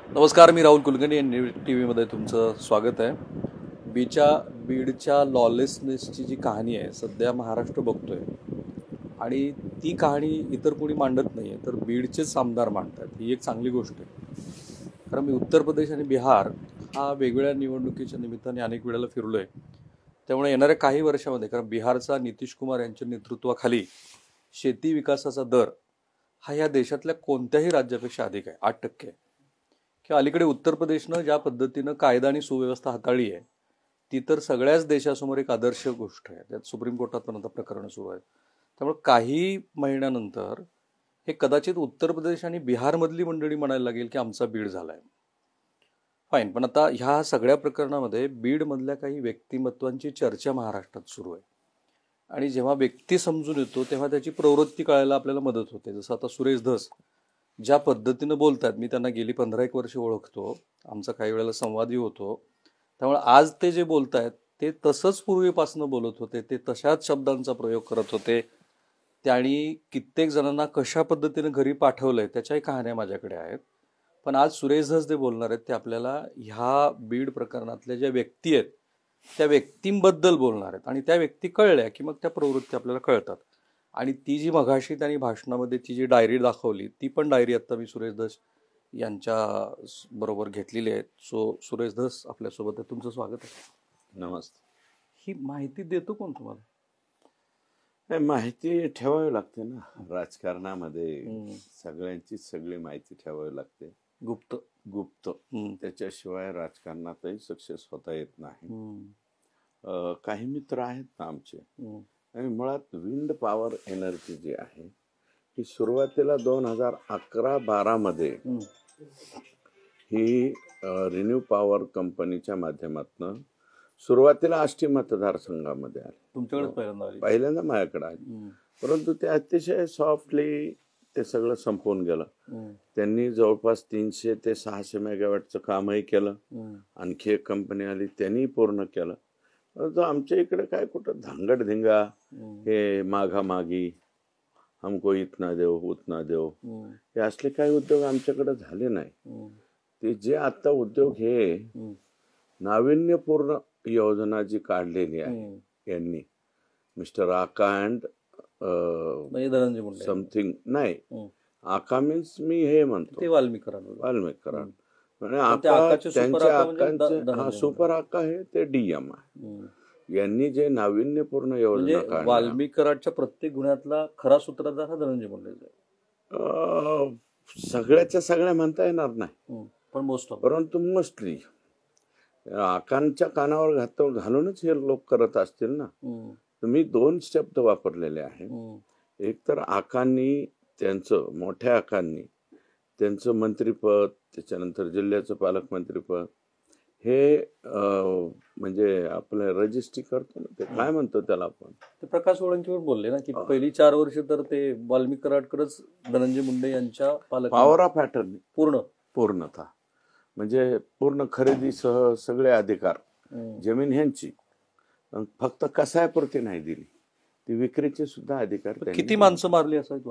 नमस्कार, मी Rahul Kulkarni. News T व्हीमध्ये तुमचं स्वागत आहे. बीडच्या लॉलेसनेसची जी कहाणी आहे सध्या महाराष्ट्र बघतोय आणि ती कहाणी इतर कोणी मांडत नाही आहे, तर बीडचेच आमदार मांडतात. ही एक चांगली गोष्ट आहे. कारण मी उत्तर प्रदेश आणि बिहार हा वेगवेगळ्या निवडणुकीच्या निमित्ताने अनेक वेळेला फिरलो आहे. त्यामुळे येणाऱ्या काही वर्षामध्ये, कारण बिहारचा नितीश कुमार यांच्या नेतृत्वाखाली शेती विकासाचा दर हा या देशातल्या कोणत्याही राज्यापेक्षा अधिक आहे, 8% आहे. किंवा अलीकडे उत्तर प्रदेशनं ज्या पद्धतीनं कायदा आणि सुव्यवस्था हाताळली आहे ती तर सगळ्याच देशासमोर एक आदर्श गोष्ट आहे. त्यात सुप्रीम कोर्टात पण आता प्रकरणं सुरू आहेत. त्यामुळे काही महिन्यानंतर हे कदाचित उत्तर प्रदेश आणि बिहारमधली मंडळी म्हणायला लागेल की आमचा बीड झालाय. फाईन, पण आता ह्या सगळ्या प्रकरणामध्ये बीडमधल्या काही व्यक्तिमत्वांची चर्चा महाराष्ट्रात सुरू आहे. आणि जेव्हा व्यक्ती समजून येतो तेव्हा त्याची प्रवृत्ती कळायला आपल्याला मदत होते. जसं आता सुरेश धस ज्या पद्धतीनं बोलतात, मी त्यांना गेली 15-1 वर्ष ओळखतो, आमचा काही वेळेला संवादही होतो. त्यामुळे आज ते जे बोलत आहेत ते तसंच पूर्वीपासून बोलत होते, ते तशाच शब्दांचा प्रयोग करत होते. त्यांनी कित्येक जणांना कशा पद्धतीनं घरी पाठवलंय त्याच्याही कहाण्या माझ्याकडे आहेत. पण आज सुरेश धस जे बोलणार आहेत ते आपल्याला ह्या बीड प्रकरणातल्या ज्या व्यक्ती आहेत त्या व्यक्तींबद्दल बोलणार आहेत. आणि त्या व्यक्ती कळल्या की मग त्या प्रवृत्ती आपल्याला कळतात. आणि ती जी मघाशी त्यांनी भाषणामध्ये ती जी डायरी दाखवली ती पण डायरी आता मी सुरेश धस यांच्या बरोबर घेतलेली आहे. सो सुरेश धस आपल्यासोबत आहे, तुमचं स्वागत आहे. नमस्ते. ही माहिती देतो कोण तुम्हाला? नाही, माहिती ठेवावी लागते ना. राजकारणामध्ये सगळ्यांची सगळी माहिती ठेवावी लागते. गुप्त गुप्त त्याच्याशिवाय राजकारणातही सक्सेस होता येत नाही. काही मित्र आहेत ना आमचे, आणि मुळात विंड पॉवर एनर्जी जी आहे ही सुरुवातीला 2011-12 मध्ये ही रिन्यू पॉवर कंपनीच्या माध्यमातून सुरुवातीला आष्टी मतदारसंघामध्ये आले. तुमच्याकडे पहिल्यांदा माझ्याकडे आले, परंतु ते अतिशय सॉफ्टली ते सगळं संपवून गेलं. त्यांनी जवळपास 300 ते 600 मेगावॅटचं कामही केलं. आणखी एक कंपनी आली, त्यांनी पूर्ण केलं. परंतु आमच्या इकडे काय कुठं धांगडधिंगा, हे माघामागी, हमको इतना देव उतना देव, हे असले काही उद्योग आमच्याकडे झाले नाही. ते जे आता उद्योग हे नाविन्यपूर्ण योजना जी काढलेली आहे यांनी, मिस्टर आका अँड समथिंग, नाही आका मीन्स मी हे म्हणतो वाल्मिकरान त्यांच्या सुपर आका हे ते डीएम आहे. यांनी जे नाविन्यपूर्ण योजना काढल्या, वाल्मिकराच्या प्रत्येक गुन्ह्यातला खरा सूत्रधार हा धनंजय मुंडे. सगळ्याच्या सगळ्या म्हणता येणार नाही, पण परंतु मोस्टली आकांच्या कानावर घालूनच हे लोक करत असतील ना. मी 2 शब्द वापरलेले आहेत. एक तर आकांनी त्यांचं, मोठ्या आकांनी त्यांचं मंत्रीपद, त्याच्यानंतर जिल्ह्याचं पालकमंत्रीपद, हे म्हणजे आपलं रजिस्ट्री करतो ना, ते काय म्हणतो त्याला आपण, ते प्रकाश ओळंकीवर बोलले ना की पहिली 4 वर्ष तर ते वाल्मिकराडकरच धनंजय मुंडे यांच्या पॉवर ऑफ अटर्नी पूर्णतः, म्हणजे पूर्ण खरेदीसह सगळे अधिकार, जमीन ह्यांची. फक्त कसायपुरती नाही दिली, ती विक्रीचे सुद्धा अधिकार. किती माणसं मारली असायत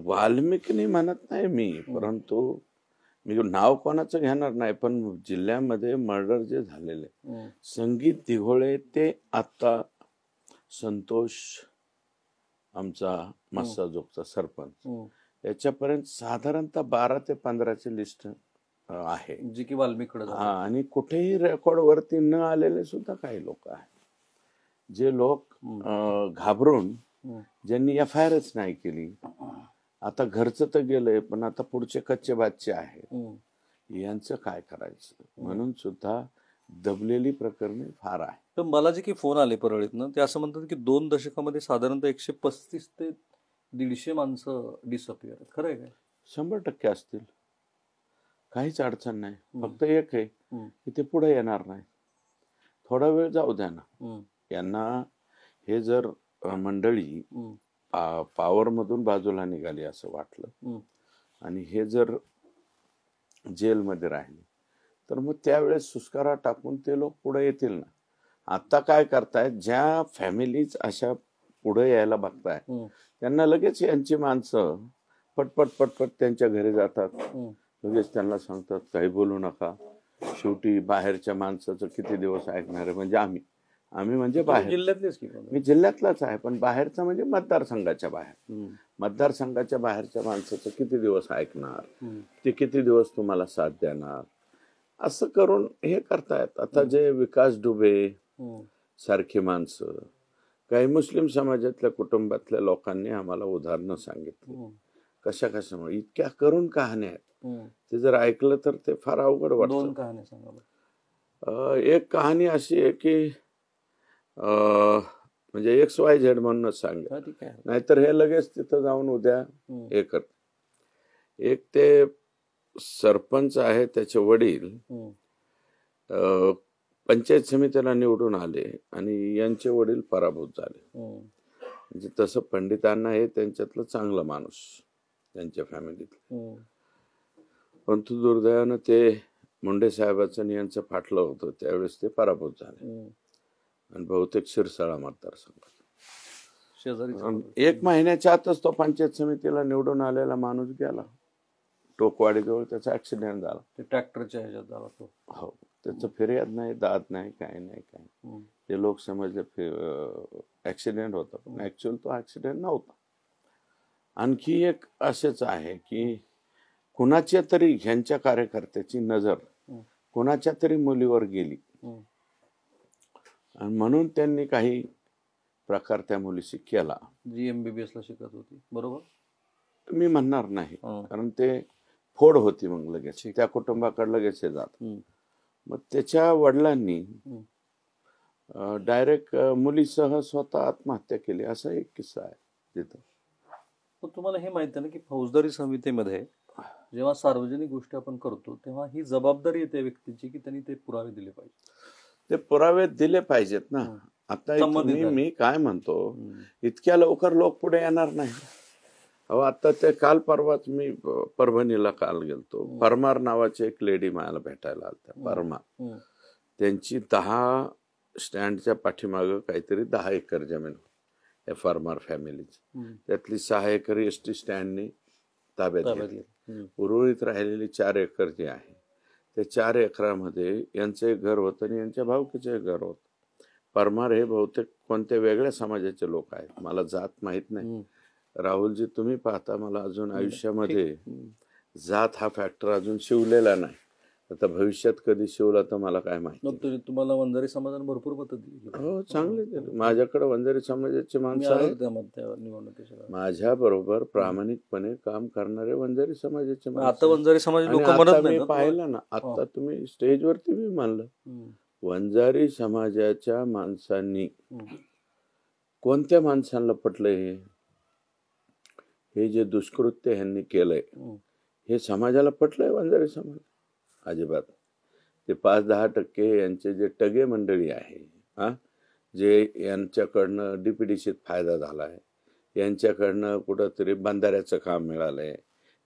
वाल्मिकीने म्हणत नाही मी, परंतु मी नाव कोणाचं घेणार नाही, पण जिल्ह्यामध्ये मर्डर जे झालेले, संगीत दिघोळे ते आता संतोष आमचा मस्साजोगचा सरपंच, याच्यापर्यंत साधारणतः 12 ते 15ची लिस्ट आहे जी की वाल्मिकडे. आणि कुठेही रेकॉर्ड वरती न आलेले सुद्धा काही लोक आहेत, जे लोक घाबरून ज्यांनी FIRच नाही केली. आता घरचं तर गेलंय, पण आता पुढचे कच्चे बाच्चे आहेत, यांचं काय करायचं म्हणून सुद्धा दबलेली प्रकरणे फार आहे. तर मला जे की फोन आले परळीतनं, ते असं म्हणतात की 2 दशकामध्ये साधारणतः 135 ते 150 माणसं डिसअपिअर. खरं आहे काय? 100% असतील, काहीच अडचण नाही. फक्त एक आहे की ते पुढे येणार नाही. थोडा वेळ जाऊ द्या ना यांना. हे जर मंडळी पॉवर मधून बाजूला निघाली असं वाटलं आणि हे जर जेलमध्ये राहिले, तर मग त्यावेळेस सुस्कारा टाकून ते लोक पुढे येतील ना. आता काय करतायत, ज्या फॅमिलीज अशा पुढे यायला बघताय त्यांना लगेच यांची माणसं पटपट पटपट त्यांच्या घरी जातात, लगेच त्यांना सांगतात काही बोलू नका. शेवटी बाहेरच्या माणसाचं किती दिवस ऐकणार आहे. म्हणजे आम्ही म्हणजे बाहेर जिल्ह्यातलेच की मी जिल्ह्यातलाच आहे, पण बाहेरचा म्हणजे मतदारसंघाच्या बाहेर. मतदारसंघाच्या बाहेरच्या माणसाचं किती दिवस ऐकणार, ते किती दिवस तुम्हाला साथ देणार, असं करून हे करतायत. आता जे विकास दुबे सारखी माणसं, काही मुस्लिम समाजातल्या कुटुंबातल्या लोकांनी आम्हाला उदाहरणं सांगितली कशा कशामुळे. इतक्या करून कहाण्या आहेत, ते जर ऐकलं तर ते फार अवघड वाटतं. 2 कहाण्या सांगा. एक कहाणी अशी आहे की म्हणजे XYZ म्हणूनच सांगेल, नाहीतर हे लगेच तिथं जाऊन उद्या हे करत. एक ते सरपंच आहे, त्याचे वडील पंचायत समितीला निवडून आले आणि यांचे वडील पराभूत झाले. म्हणजे तसं पंडितांना हे त्यांच्यातलं चांगलं माणूस त्यांच्या फॅमिलीतलं, परंतु दुर्दैवानं ते मुंडे साहेबाचं आणि यांचं फाटलं होतं. त्यावेळेस ते पराभूत झाले आणि बहुतेक शिरसाळा मतदारसंघात. 1 महिन्याच्या आतच तो पंचायत समितीला निवडून आलेला माणूस गेला. टोकवाडीजवळ त्याचा ऍक्सिडेंट झाला. ते ट्रॅक्टरच्या ह्याच्यात झाला तो. हो, त्याचं फिर्याद नाही, दाद नाही, काय नाही. ते लोक समजले ऍक्सिडेंट होता, पण ऍक्च्युअल तो ऍक्सिडेंट नव्हता. आणखी एक असेच आहे की कुणाच्या तरी ह्यांच्या कार्यकर्त्याची नजर कुणाच्या तरी मुलीवर गेली आणि म्हणून त्यांनी काही प्रकार त्या मुलीशी केला. जी MBBS ला शिकत होती, बरोबर? मी म्हणणार नाही, कारण ते फोड होती. मग लगेच त्या कुटुंबाकडे लगेच हे जात. मग त्याच्या वडिलांनी डायरेक्ट मुलीसह स्वतः आत्महत्या केली, असा एक किस्सा आहे तिथं. पण तुम्हाला हे माहिती आहे ना की फौजदारी समितीमध्ये जेव्हा सार्वजनिक गोष्टी आपण करतो तेव्हा ही जबाबदारी येते व्यक्तीची की त्यांनी ते पुरावे दिले पाहिजे. ते पुरावे दिले पाहिजेत ना. आता मी काय म्हणतो, इतक्या लवकर लोक पुढे येणार नाही. अहो, आता ते काल परवाच मी परभणीला काल गेलतो. परमार नावाची एक लेडी मला भेटायला आल्या. परमार, त्यांची 10 स्टँडच्या पाठीमागं काहीतरी 10 एकर जमीन या फार्मर फॅमिलीची. त्यातली 6 एकर एसटी स्टँडनी ताब्यात घेतली. उर्वरित राहिलेली 4 एकर जी आहे, त्या 4 एकरामध्ये यांचं एक घर होतं आणि यांच्या भावकीचं एक घर होतं. परमार हे बहुतेक कोणत्या वेगळ्या समाजाचे लोक आहेत, मला जात माहित नाही. राहुलजी, तुम्ही पाहता, मला अजून आयुष्यामध्ये जात हा फॅक्टर अजून शिवलेला नाही. आता भविष्यात कधी शिवला तर मला काय माहिती. तुम्हाला वंजारी समाजाने भरपूर मतं दिली. हो, चांगले दिले. माझ्याकडे वंजारी समाजाचे माणसं आहेत, माझ्या बरोबर प्रामाणिकपणे काम करणारे वंजारी समाजाचे माणसं. आता वंजारी समाज लोक म्हणत नाही. मी पाहिलं ना, आता तुम्ही स्टेजवरती मी म्हणलं, वंजारी समाजाच्या माणसांनी कोणत्या माणसांना पटलंय हे जे दुष्कृत्य ह्यांनी केलंय, हे समाजाला पटलंय? वंजारी समाज अजिबात. ते 5-10% यांचे जे टगे मंडळी आहे, जे यांच्याकडनं DPDCत फायदा झालाय, यांच्याकडनं कुठंतरी बंधाऱ्याचं काम मिळालंय,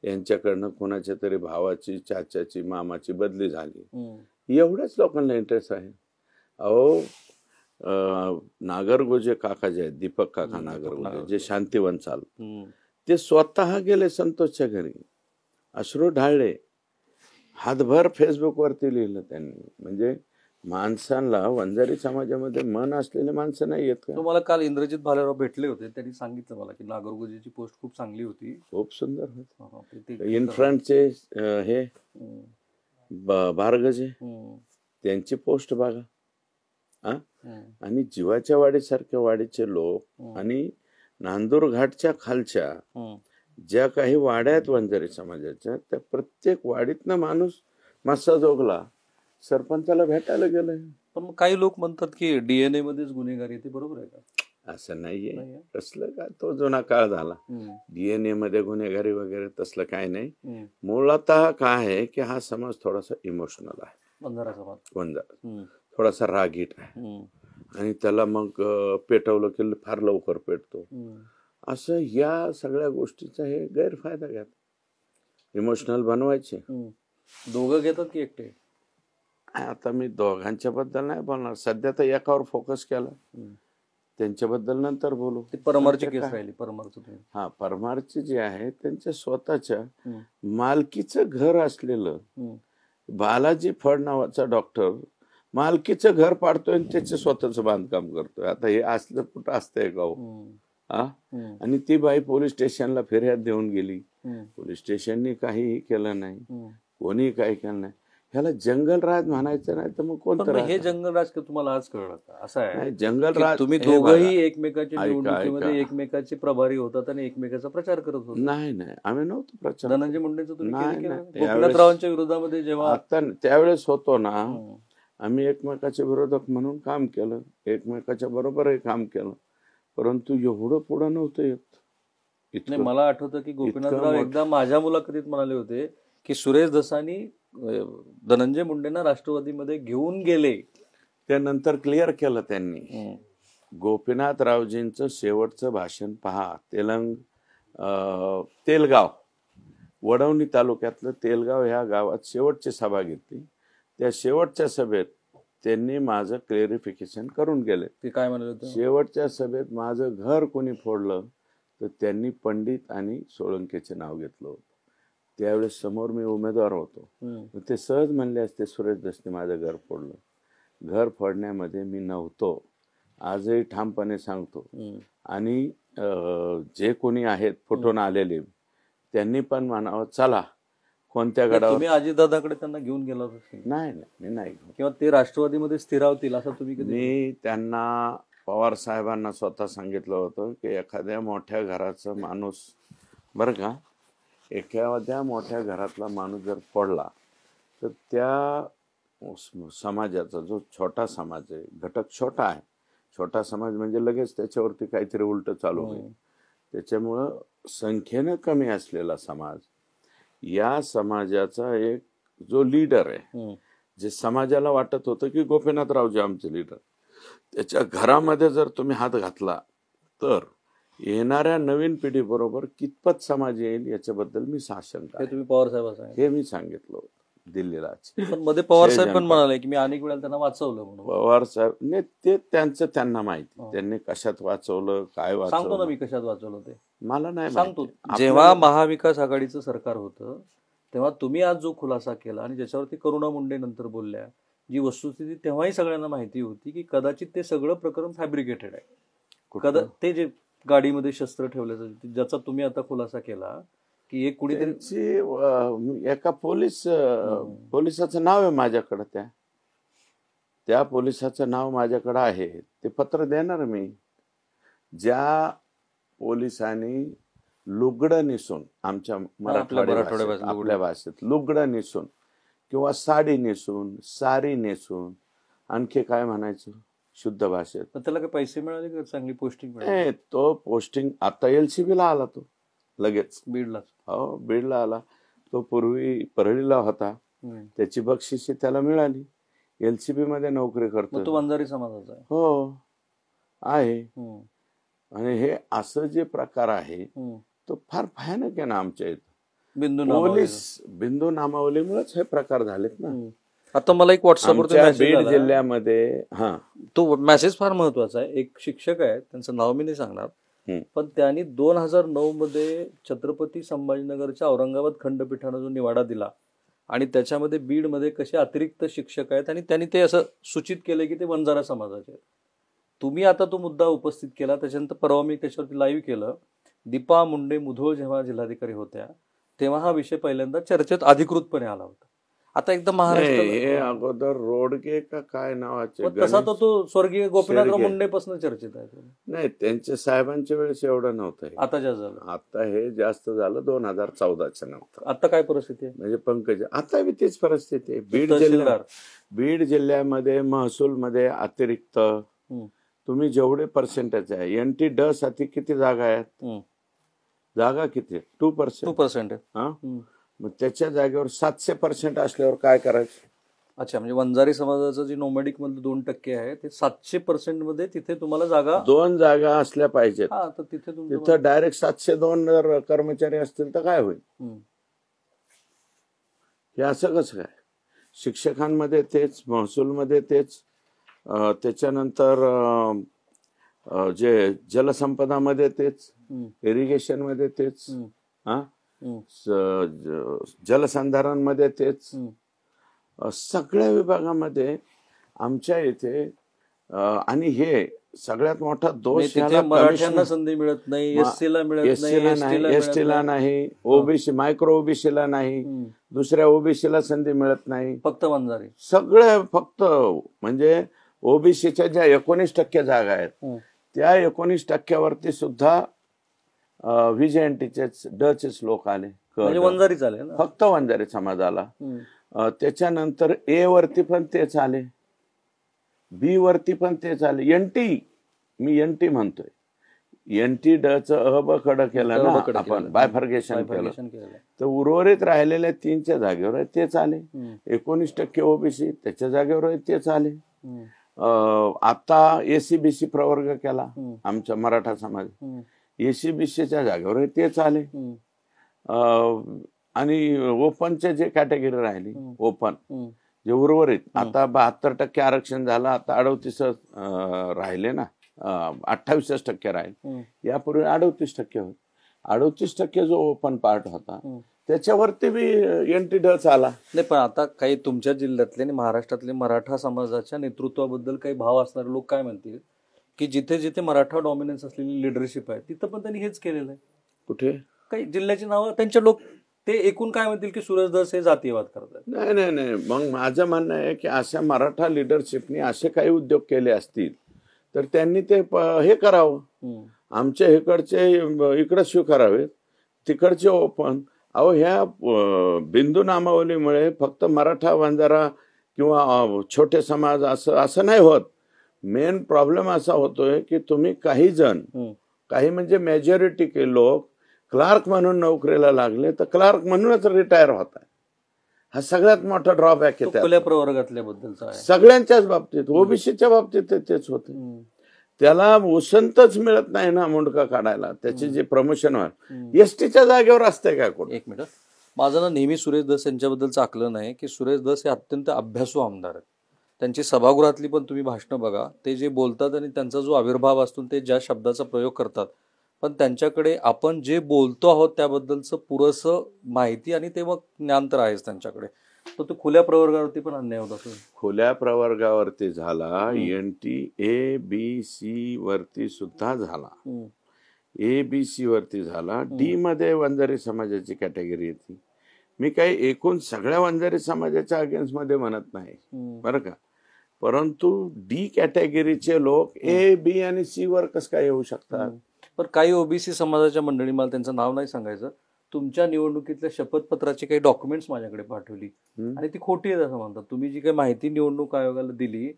यांच्याकडनं कोणाच्या तरी भावाची, चाच्याची, मामाची बदली झाली, एवढ्याच लोकांना इंटरेस्ट आहे. अहो, नागरगोजे काका जे आहेत, दीपक काका नागरगोजे, जे शांतिवन चाल, ते स्वतः गेले संतोषच्या घरी, अश्रू ढाळले, हातभर फेसबुकवरती लिहिलं त्यांनी. म्हणजे माणसांना वंजारी समाजामध्ये मन असलेले माणसं नाही येत का? तुम्हाला काल इंद्रजित भालेराव भेटले होते, त्यांनी सांगितलं मला की नागरगोजेची पोस्ट खूप चांगली होती, खूप सुंदर होती. इन्फ्रंटचे हे बारगजे, त्यांची पोस्ट बघा. आणि जीवाच्या वाडीसारख्या वाडीचे लोक आणि नांदूर घाटच्या खालच्या ज्या काही वाड्या आहेत वंजारी समाजाच्या, त्या प्रत्येक वाडीतनं माणूस मस्सा जोगला सरपंचाला भेटायला गेलाय. पण मग काही लोक म्हणतात की DNA मध्येच गुन्हेगारी येते, बरोबर आहे का? असं नाहीये. कसलं काय, तो जुना काळ झाला. DNA मध्ये गुन्हेगारी वगैरे तसलं काय नाही. मुळतः काय आहे की हा समाज थोडासा इमोशनल आहे. वंजारा समाज, वंजारा थोडासा रागीट आहे आणि त्याला मग पेटवलं की फार लवकर पेटतो. असं या सगळ्या गोष्टीचा हे गैरफायदा घ्या, इमोशनल बनवायचे. दोघं घेतात की एकटे? आता मी दोघांच्या बद्दल नाही बोलणार, सध्या तर एकावर फोकस केला. त्यांच्याबद्दल नंतर बोलू. ती परमारची केस राहिली. परमारचं हा, परमारची जे आहे त्यांच्या स्वतःच्या मालकीचं घर असलेलं बालाजी फड नावाचा डॉक्टर मालकीचं घर पाडतोय आणि त्याचं स्वतःचं बांधकाम करतोय. आता हे असलं कुठं असतंय का हो? हा, आणि ती बाई पोलीस स्टेशनला फिर्याद देऊन गेली. पोलीस स्टेशननी काहीही केलं नाही, कोणी काही केलं नाही. ह्याला जंगलराज म्हणायचं नाही तर मग कोणतं? हे जंगलराज तुम्हाला आज कळलं का? असं आहे जंगलराज. तुम्ही दोघंही एकमेकाच्या निवडणुकीमध्ये एकमेकाचे प्रभारी होतात आणि एकमेकाचा प्रचार करत होता. नाही, आम्ही नव्हतो प्रचार. धनंजय मुंडेंचं तुम्ही गोपीनाथरावांच्या विरोधामध्ये जेव्हा आता त्यावेळेस होतो ना, आम्ही एकमेकाचे विरोधक म्हणून काम केलं, एकमेकाच्या बरोबरही काम केलं, परंतु एवढं पुढं नव्हतं येत. नाही, मला आठवतं की गोपीनाथराव एकदा माझ्या मुलाखतीत म्हणाले होते की सुरेश धसानी धनंजय मुंडेंना राष्ट्रवादीमध्ये घेऊन गेले. त्यानंतर क्लिअर केलं त्यांनी. गोपीनाथरावजींचं शेवटचं भाषण पहा. तेलगाव, वडवणी तालुक्यातलं तेलगाव ह्या गावात शेवटची सभा घेतली. त्या शेवटच्या सभेत त्यांनी माझं क्लेरिफिकेशन करून गेले. ते काय म्हणाले होते? शेवटच्या सभेत माझं घर कोणी फोडलं तर त्यांनी पंडित आणि सोळंकेचे नाव घेतलं होतं. त्यावेळेस समोर मी उमेदवार होतो. ते सहज म्हणले असते सुरेश धसने माझं घर फोडलं. घर फोडण्यामध्ये मी नव्हतो, आजही ठामपणे सांगतो. आणि जे कोणी आहेत फुटून आलेले त्यांनी पण म्हणावं चला कोणत्या गडावर. तुम्ही अजितदादाकडे त्यांना घेऊन गेला होता? नाही, मी नाही. किंवा ते राष्ट्रवादीमध्ये स्थिरावतील असं तुम्ही कधी? मी त्यांना, पवार साहेबांना स्वतः सांगितलं होतं की एखाद्या मोठ्या घराचा माणूस, बरं का, एखाद्या मोठ्या घरातला माणूस जर पडला तर त्या समाजाचा जो छोटा समाज आहे, घटक छोटा आहे, छोटा समाज म्हणजे लगेच त्याच्यावरती काहीतरी उलट चालू होईल. त्याच्यामुळं संख्येनं कमी असलेला समाज, या समाजाचा एक जो लीडर आहे, जे समाजाला वाटत होतं की गोपीनाथरावजी आमचे लीडर, त्याच्या घरामध्ये जर तुम्ही हात घातला तर येणाऱ्या नवीन पिढी बरोबर कितपत समाज येईल याच्याबद्दल मी साशंक आहे. तुम्ही पवार साहेब हे मी सांगितलं होतं दिल्लीला. पण मध्ये पवार साहेब पण म्हणाले की मी अनेक वेळा त्यांना वाचवलं म्हणून. पवार साहेब नाही, ते त्यांचं त्यांना माहिती, त्यांनी कशात वाचवलं, काय वाचवलं. सांगतो ना मी कशात वाचवलं ते, मला नाही सांगतो. जेव्हा महाविकास आघाडीचं सरकार होतं तेव्हा तुम्ही आज जो खुलासा केला आणि ज्याच्यावरती करुणा मुंडे नंतर बोलल्या, जी वस्तुस्थिती तेव्हाही सगळ्यांना माहिती होती की कदाचित ते सगळं प्रकरण फॅब्रिकेटेड आहे. ते जे गाडीमध्ये शस्त्र ठेवल्याचं, ज्याचा तुम्ही आता खुलासा केला की एक कुणीतरी, एका पोलिसाचं नाव आहे माझ्याकडे, त्या पोलिसाचं नाव माझ्याकडे आहे. ते पत्र देणार मी. ज्या पोलिसांनी लुगडं नेसून, आमच्या मराठवाड्यात आपल्या भाषेत लुगडं नेसून किंवा साडी नेसून, सारी नेसून, आणखी काय म्हणायचं शुद्ध भाषेत, त्याला काही पैसे मिळाले का? चांगली पोस्टिंग मिळाली? तो पोस्टिंग आता LCB ला आला, तो लगेच बीडला. हो, बीडला आला. तो पूर्वी परळीला होता, त्याची बक्षिसी त्याला मिळाली. LCB मध्ये नोकरी करतो. तो वंजारी समाजाचा आहे? हो आहे. आणि हे असं जे प्रकार आहे तो फार भयानक आहे ना आमच्या इथं. बिंदू नामावलीमुळेच हे प्रकार झालेत ना. आता मला एक व्हॉट्सअपवर बीड जिल्ह्यामध्ये, तो मेसेज फार महत्वाचा आहे. एक शिक्षक आहे, त्यांचं नाव मी नाही सांगणार, पण त्यांनी 2009 मध्ये छत्रपती संभाजीनगरच्या औरंगाबाद खंडपीठानं जो निवाडा दिला आणि त्याच्यामध्ये बीडमध्ये कसे अतिरिक्त शिक्षक आहेत आणि त्यांनी ते असं सूचित केलं की ते वंजारा समाजाचे. तुम्ही आता तो मुद्दा उपस्थित केला, त्याच्यानंतर परवा मी त्याच्यावरती लाईव्ह केलं. दीपा मुंडे मुधोळ जेव्हा जिल्हाधिकारी होत्या तेव्हा हा विषय पहिल्यांदा चर्चेत अधिकृतपणे आला होता. आता एकदम महाराष्ट्र अगोदर रोडगे का काय नावाचे, तसा तो स्वर्गीय गोपीनाथराव मुंडे पासून चर्चेत आहे. नाही, त्यांच्या साहेबांच्या वेळेस एवढं नव्हतं. आता जास्त झालं. आता हे जास्त झालं 2014च्या नंतर. आता काय परिस्थिती आहे? म्हणजे पंकज, आता बी तीच परिस्थिती आहे. बीड जिल्ह्यामध्ये महसूलमध्ये अतिरिक्त तुम्ही जेवढे पर्सेंटेज आहे, NT साठी किती जागा आहेत? जागा किती? 2% आहे. मग त्याच्या जागेवर 700% असल्यावर काय करायचं? अच्छा, म्हणजे वंजारी समाजाचं जे नोमॅडिक मधलं 2% आहे ते 700% मध्ये तिथे तुम्हाला जागा, 2 जागा असल्या पाहिजेत. तर तिथं डायरेक्ट 702 जर कर्मचारी असतील तर काय होईल? हे असं कसं काय? शिक्षकांमध्ये तेच, महसूलमध्ये तेच, त्याच्यानंतर जे जलसंपदामध्ये तेच, इरिगेशन मध्ये तेच, जलसंधारणमध्ये तेच, सगळ्या विभागामध्ये आमच्या इथे. आणि हे सगळ्यात मोठा दोष मराठ्यांना संधी मिळत नाही, एससीला मिळत नाही, एसटीला नाही, ओबीसी मायक्रो ओबीसीला नाही, दुसऱ्या ओबीसीला संधी मिळत नाही, फक्त वंजारी. सगळे फक्त म्हणजे ओबीसीच्या ज्या 19% जागा आहेत त्या 19%वरती सुद्धा व्हीजेएनटीचेच डचेच लोक आले, वंजारीच आले, फक्त वंजारी समाज आला. त्याच्यानंतर ए वरती पण तेच आले, बी वरती पण तेच आले, एनटी, मी एनटी म्हणतोय, एनटी डच ब कड केलं ना आपण, बायफर्गेशन केलं, तर उर्वरित राहिलेल्या 3च्या जागेवर तेच आले. 19% ओबीसी त्याच्या जागेवर तेच आले. आता एसीबीसी प्रवर्ग केला आमचा मराठा समाज, एसीबीसीच्या जागेवर तेच आले. आणि ओपनचे जे कॅटेगरी राहिली, ओपन जे उर्वरित, आता 72% आरक्षण झालं, आता 38 राहिले ना, 28% राहिले. यापूर्वी 38% होत. 38% जो ओपन पार्ट होता त्याच्यावरती बी एनटी डच आला नाही. पण आता काही तुमच्या जिल्ह्यातले आणि महाराष्ट्रातले मराठा समाजाच्या नेतृत्वाबद्दल काही भाव असणारे लोक काय म्हणतील की जिथे जिथे मराठा डॉमिनन्स असलेली लिडरशिप आहे तिथं पण त्यांनी हेच केलेलं आहे. कुठे काही जिल्ह्याची नावं त्यांच्या लोक ते एकूण काय म्हणतील की सुरेश धस हे जातीयवाद करतात. नाही नाही नाही, मग माझं म्हणणं आहे की अशा मराठा लिडरशिपने असे काही उद्योग केले असतील तर त्यांनी ते हे करावं. आमच्या इकडचे इकडे स्वीकारावेत, तिकडचे ओपन. अहो ह्या बिंदू नामावलीमुळे फक्त मराठा वंजारा किंवा छोटे समाज असं नाही होत. मेन प्रॉब्लेम असा होतोय की तुम्ही काही जण, काही म्हणजे मेजॉरिटी के लोक क्लार्क म्हणून नोकरीला लागले तर क्लार्क म्हणूनच रिटायर होत आहे. हा सगळ्यात मोठा ड्रॉबॅक आहे खुल्या प्रवर्गातल्या बद्दलचा, सगळ्यांच्याच बाबतीत, ओबीसीच्या बाबतीत तेच होते. त्याला उसंतच मिळत नाही ना मुंडका काढायला, त्याची जे प्रमोशन आहे एसटीच्या जागेवर असते काय कोण. एक मिनिट, माझं ना नेहमी सुरेश धस यांच्याबद्दलचं आकलन आहे की सुरेश धस हे अत्यंत अभ्यासू आमदार आहेत. त्यांची सभागृहातली पण तुम्ही भाषणं बघा, ते जे बोलतात आणि त्यांचा जो आविर्भाव असतो ते ज्या शब्दाचा प्रयोग करतात, पण त्यांच्याकडे आपण जे बोलतो आहोत त्याबद्दलचं पुरेसं माहिती आणि ते मग ज्ञान तर आहेच त्यांच्याकडे. तो खुल्या प्रवर्गावरती पण अन्याय होत असेल. खुल्या प्रवर्गावरती झाला, एनटी ए बी सी वरती सुद्धा झाला, ए बी सी वरती झाला, डी मध्ये वंजारी समाजाची कॅटेगरी येते. मी काही एकूण सगळ्या वंजारी समाजाच्या अगेन्स्ट मध्ये म्हणत नाही बरं का, परंतु डी कॅटेगरीचे लोक ए बी आणि सी वर कसं काय येऊ शकतात. पण काही ओबीसी समाजाच्या मंडळी, मला त्यांचं नाव नाही सांगायचं, तुमच्या निवडणुकीतल्या शपथपत्राची काही डॉक्युमेंट्स माझ्याकडे पाठवली आणि ती खोटी आहेत असं म्हणतात. तुम्ही जी काही माहिती निवडणूक आयोगाला दिली,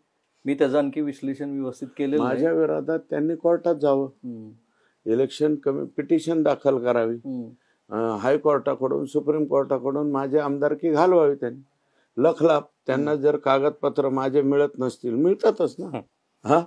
मी त्याचं आणखी विश्लेषण व्यवस्थित केलेलं. माझ्या विरोधात त्यांनी कोर्टात जावं, इलेक्शन पिटिशन दाखल करावी, हायकोर्टाकडून सुप्रीम कोर्टाकडून माझे आमदारकी घालवावी त्यांनी. लखलाप त्यांना जर कागदपत्र माझे मिळत नसतील, मिळतातच ना, हा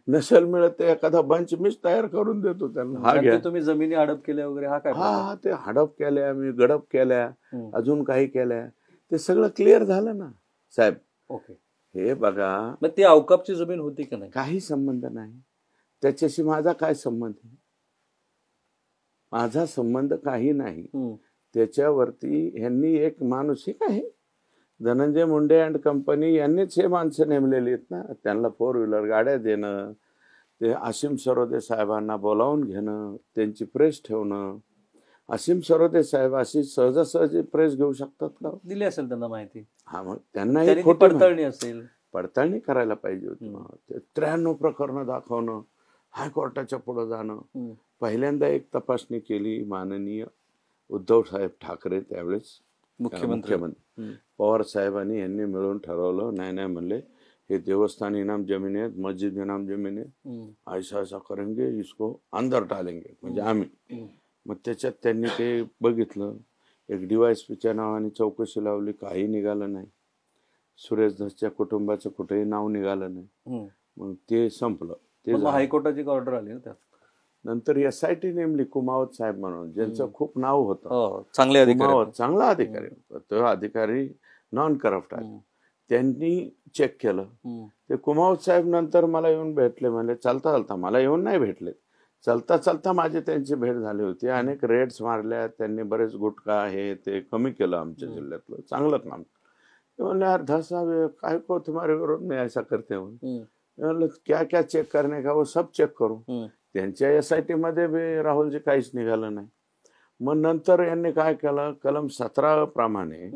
नसेल मिळत ते एखादा बंच मीच तयार करून देतो त्यांना. हा घ्या, तुम्ही जमिनी हडप केल्या वगैरे, हा काय, हा ते हडप केल्या, मी गडप केल्या, अजून काही केल्या, ते सगळं क्लिअर झालं ना साहेब. ओके, हे बघा, मग ती अवकापची जमीन होती की नाही, काही संबंध नाही त्याच्याशी. माझा काय संबंध आहे, माझा संबंध काही नाही त्याच्यावरती. ह्यांनी एक मानसिक आहे, धनंजय मुंडे अँड कंपनी यांनीच हे माणसं नेमलेली आहेत ना, त्यांना 4 व्हीलर गाड्या देणं, ते असीम सरोदे साहेबांना बोलावून घेणं, त्यांची प्रेस ठेवणं. असीम सरोदे साहेब अशी सहजासहजी प्रेस घेऊ शकतात का? दिली असेल त्यांना माहिती. हा, मग त्यांना पडताळणी असेल, पडताळणी करायला पाहिजे होती. 93 प्रकरणं दाखवणं, हायकोर्टाच्या पुढे जाणं. पहिल्यांदा एक तपासणी केली माननीय उद्धव साहेब ठाकरे, त्यावेळेस मुख्यमंत्री पवार साहेबांनी, यांनी मिळून ठरवलं, नाही नाही म्हणले हे देवस्थान इनाम जमीन है, मस्जिद इनाम जमीन है, ऐसा ऐसा करेंगे, इसको अंदर डालेंगे, म्हणजे आम्ही. मग त्याच्यात त्यांनी ते बघितलं, एक डीवायएसपीच्या नावाने चौकशी लावली, काही निघालं नाही. सुरेश धसच्या कुटुंबाचं कुठेही नाव निघालं नाही. मग ते संपलं. ते हायकोर्टाची ऑर्डर आली ना त्यात. नंतर SIT नेमली, कुमावत साहेब म्हणून, ज्यांचं खूप नाव होतं, चांगले अधिकारी, चांगला अधिकारी होता तो अधिकारी, नॉन करप्ट आहे. त्यांनी चेक केलं. ते कुमावत साहेब नंतर मला येऊन भेटले, म्हणजे चालता चालता, मला येऊन नाही भेटले, चालता चालता माझी त्यांची भेट झाली होती. अनेक रेड्स मारल्या त्यांनी, बरेच गुटखा हे ते कमी केलं आमच्या जिल्ह्यातलं, चांगलं काम. ते म्हणले यार धस साहब काय को तुम्हारे विरोध में ऐसा करते हो. म्हणलं क्या क्या चेक करणे का, वो सब चेक करू. त्यांच्या SIT मध्ये बी राहुलजी काहीच निघालं नाही. मग नंतर यांनी काय केलं, कलम 17 प्रमाणे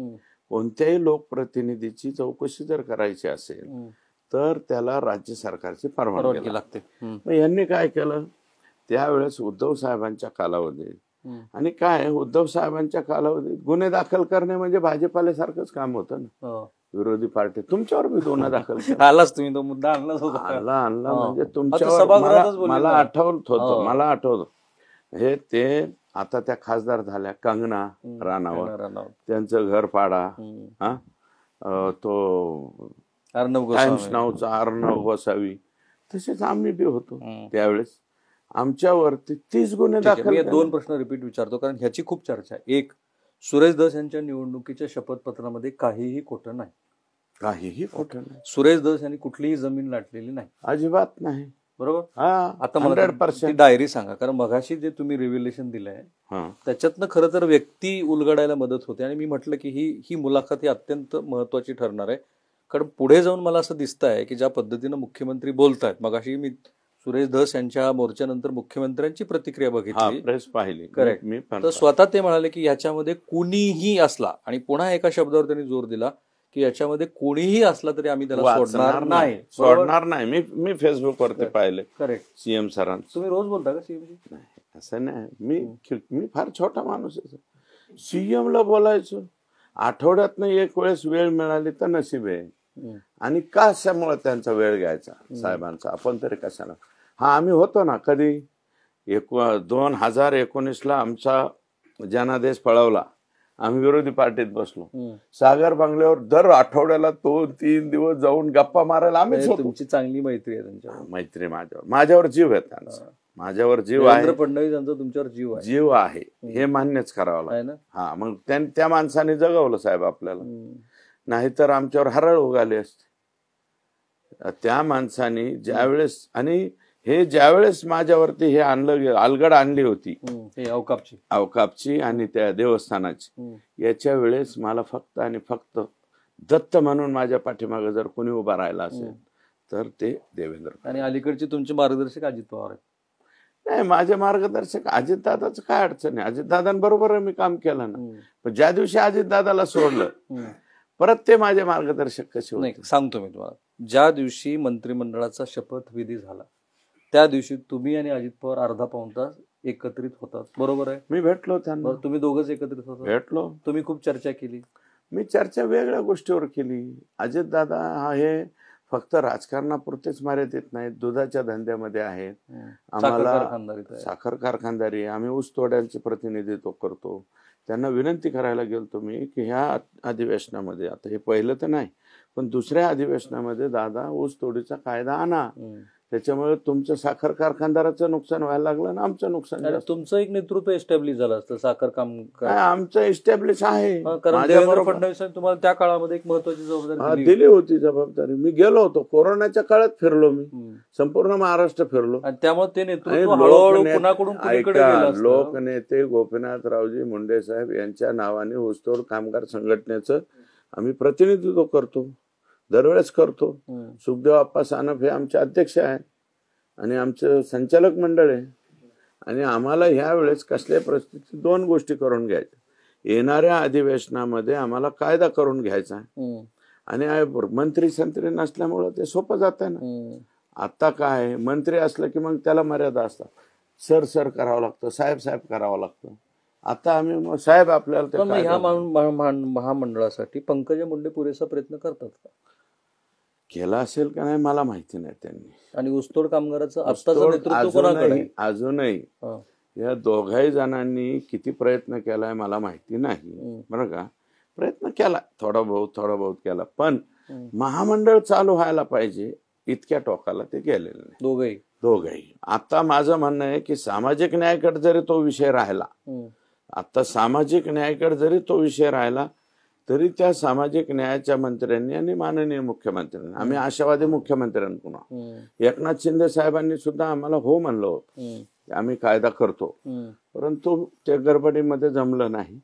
कोणत्याही लोकप्रतिनिधीची चौकशी जर करायची असेल तर त्याला राज्य सरकारची परवानगी लागते. मग यांनी काय केलं, त्यावेळेस उद्धव साहेबांच्या कालावधीत, आणि काय उद्धव साहेबांच्या कालावधीत गुन्हे दाखल करणे म्हणजे भाजपाल्यासारखंच काम होतं ना. विरोधी पार्टी तुमच्यावर मी गुन्हा दाखल आलाच, तुम्ही तो मुद्दा आणलाच होता. आणला म्हणजे तुमच्यावर. मला आठवत होतं हे, ते आता त्या खासदार झाल्या कंगना राणावत, त्यांचं घर पाडा, तो टाइम्स नावचा अर्णव गोसावी, तसेच आम्ही बी होतो त्यावेळेस. आमच्यावरती 30 गुन्हे दाखल. मी 2 प्रश्न रिपीट विचारतो कारण ह्याची खूप चर्चा आहे. एक, सुरेश धस यांच्या निवडणुकीच्या शपथपत्रामध्ये काहीही खोटं नाही. काहीही खोटं नाही. सुरेश धस यांनी कुठलीही जमीन लाटलेली नाही, अजिबात नाही. बरोबर. आता मला 100% डायरी सांगा, कारण मगाशी जे तुम्ही रिव्हिलेशन दिलंय त्याच्यातनं खरं तर व्यक्ती उलगडायला मदत होते. आणि मी म्हटलं की ही मुलाखत ही अत्यंत महत्वाची ठरणार आहे, कारण पुढे जाऊन मला असं दिसतंय की ज्या पद्धतीनं मुख्यमंत्री बोलतायत, मगाशी मी सुरेश धस यांच्या मोर्चानंतर मुख्यमंत्र्यांची प्रतिक्रिया बघितली, प्रेस पाहिली, करेक्ट. तर स्वतः ते म्हणाले की याच्यामध्ये कुणीही असला, आणि पुन्हा एका शब्दावर त्यांनी जोर दिला की याच्यामध्ये कोणीही असला तरी आम्ही त्याला सोडणार नाही. मी फेसबुक वरती पाहिले. करेक्ट. सीएम सरांचं. तुम्ही रोज बोलता का सीएम? नाही, असं नाही. मी फार छोटा माणूस आहे. सीएम ला बोलायचो, आठवड्यातनं एक वेळेस वेळ मिळाली तर नशीब आहे. आणि कशामुळे त्यांचा वेळ घ्यायचा साहेबांचा, आपण तरी कशाला. आम्ही होतो ना कधी 2019ला आमचा जनादेश पळवला, आम्ही विरोधी पार्टीत बसलो, सागर बंगल्यावर दर आठवड्याला 2-3 दिवस जाऊन गप्पा मारायला आम्ही. तुमची चांगली मैत्री आहे त्यांच्यावर? मैत्री माझ्यावर जीव आहे त्यांचा, माझ्यावर जीव आहे. फडणवीस यांचा तुमच्यावर जीव आहे हे मान्यच करावं लागतं. मग त्या माणसाने जगवलं साहेब आपल्याला, नाहीतर आमच्यावर हरळ उगाली असते. त्या माणसाने ज्यावेळेस, आणि हे ज्यावेळेस माझ्यावरती हे आणलं, अलगड आणली होती अवकापची आणि त्या देवस्थानाची, याच्या वेळेस मला फक्त आणि फक्त दत्त म्हणून माझ्या पाठीमागे जर कोणी उभा राहिला असेल तर ते देवेंद्र. आणि अलीकडचे तुमचे मार्गदर्शक अजित पवार आहेत? नाही, माझे मार्गदर्शक अजितदादाचं काय अडचण आहे. अजितदादांबरोबर मी काम केलं ना, पण ज्या दिवशी अजितदादाला सोडलं परत ते माझे मार्गदर्शक कसे होते सांगतो मी तुम्हाला. ज्या दिवशी मंत्रिमंडळाचा शपथविधी झाला त्या दिवशी तुम्ही आणि अजित पवार अर्धा पाऊण तास एकत्रित होतात, बरोबर आहे? मी भेटलो त्यांना. तुम्ही दोघंच एकत्रित होता? भेटलो. तुम्ही खूप चर्चा केली? मी चर्चा वेगळ्या गोष्टीवर केली. अजितदादा हे फक्त राजकारणापुरतेच मर्यादित नाहीत, दुधाच्या धंद्यामध्ये आहेत, आम्हाला साखर कारखानदारी, आम्ही ऊसतोड्यांचे प्रतिनिधित्व करतो. त्यांना विनंती करायला गेलतो मी की ह्या अधिवेशनामध्ये, आता हे पहिलं तर नाही पण दुसऱ्या अधिवेशनामध्ये दादा ऊसतोडीचा कायदा आणा, त्याच्यामुळे तुमचं साखर कारखानदाराचं नुकसान व्हायला लागलं ना आमचं नुकसान. तुमचं एक नेतृत्व एस्टॅब्लिश झालं असतं साखर काम. आमचं एस्टॅब्लिश आहे, कारण देवेंद्र फडणवीस तुम्हाला त्या काळामध्ये एक महत्वाची जबाबदारी दिली होती. जबाबदारी मी गेलो होतो, कोरोनाच्या काळात फिरलो मी, संपूर्ण महाराष्ट्र फिरलो. आणि त्यामुळे ते नेतृत्व लोकनेते गोपीनाथरावजी मुंडे साहेब यांच्या नावाने ऊसतोड कामगार संघटनेचं आम्ही प्रतिनिधित्व करतो, दरवेळेस करतो. सुखदेव आप्पा सानप हे आमचे अध्यक्ष आहेत आणि आमचं संचालक मंडळ आहे. आणि आम्हाला ह्या वेळेस कसल्या परिस्थितीत 2 गोष्टी करून घ्यायच्या. येणाऱ्या अधिवेशनामध्ये आम्हाला कायदा करून घ्यायचा आणि मंत्री संत्री नसल्यामुळं ते सोपं जातं ना. आता काय, मंत्री असलं की मग त्याला मर्यादा असतात, सर करावं लागतं, साहेब करावं लागतं. आता आम्ही साहेब आपल्याला ह्या महामंडळासाठी पंकजा मुंडे पुरेसा प्रयत्न करतात का? केला असेल का नाही मला माहिती नाही त्यांनी. आणि ऊसतोड कामगाराचं आत्ताचं नेतृत्व कोणाकडे? अजूनही या दोघाही जणांनी किती प्रयत्न केलाय मला माहिती नाही, बरं का. प्रयत्न केला थोडा बहुत केला, पण महामंडळ चालू व्हायला पाहिजे इतक्या टोकाला ते गेलेले नाही दोघही. आता माझं म्हणणं आहे की सामाजिक न्यायाकडे जरी तो विषय राहिला, आता सामाजिक न्यायाकडे जरी तो विषय राहिला तरी त्या सामाजिक न्यायाच्या मंत्र्यांनी आणि माननीय मुख्यमंत्र्यांनी, आम्ही आशावादी मुख्यमंत्र्यांकडून, एकनाथ शिंदे साहेबांनी सुद्धा आम्हाला हो म्हणलं होतं, आम्ही कायदा करतो, परंतु ते गडबडीमध्ये जमलं नाही.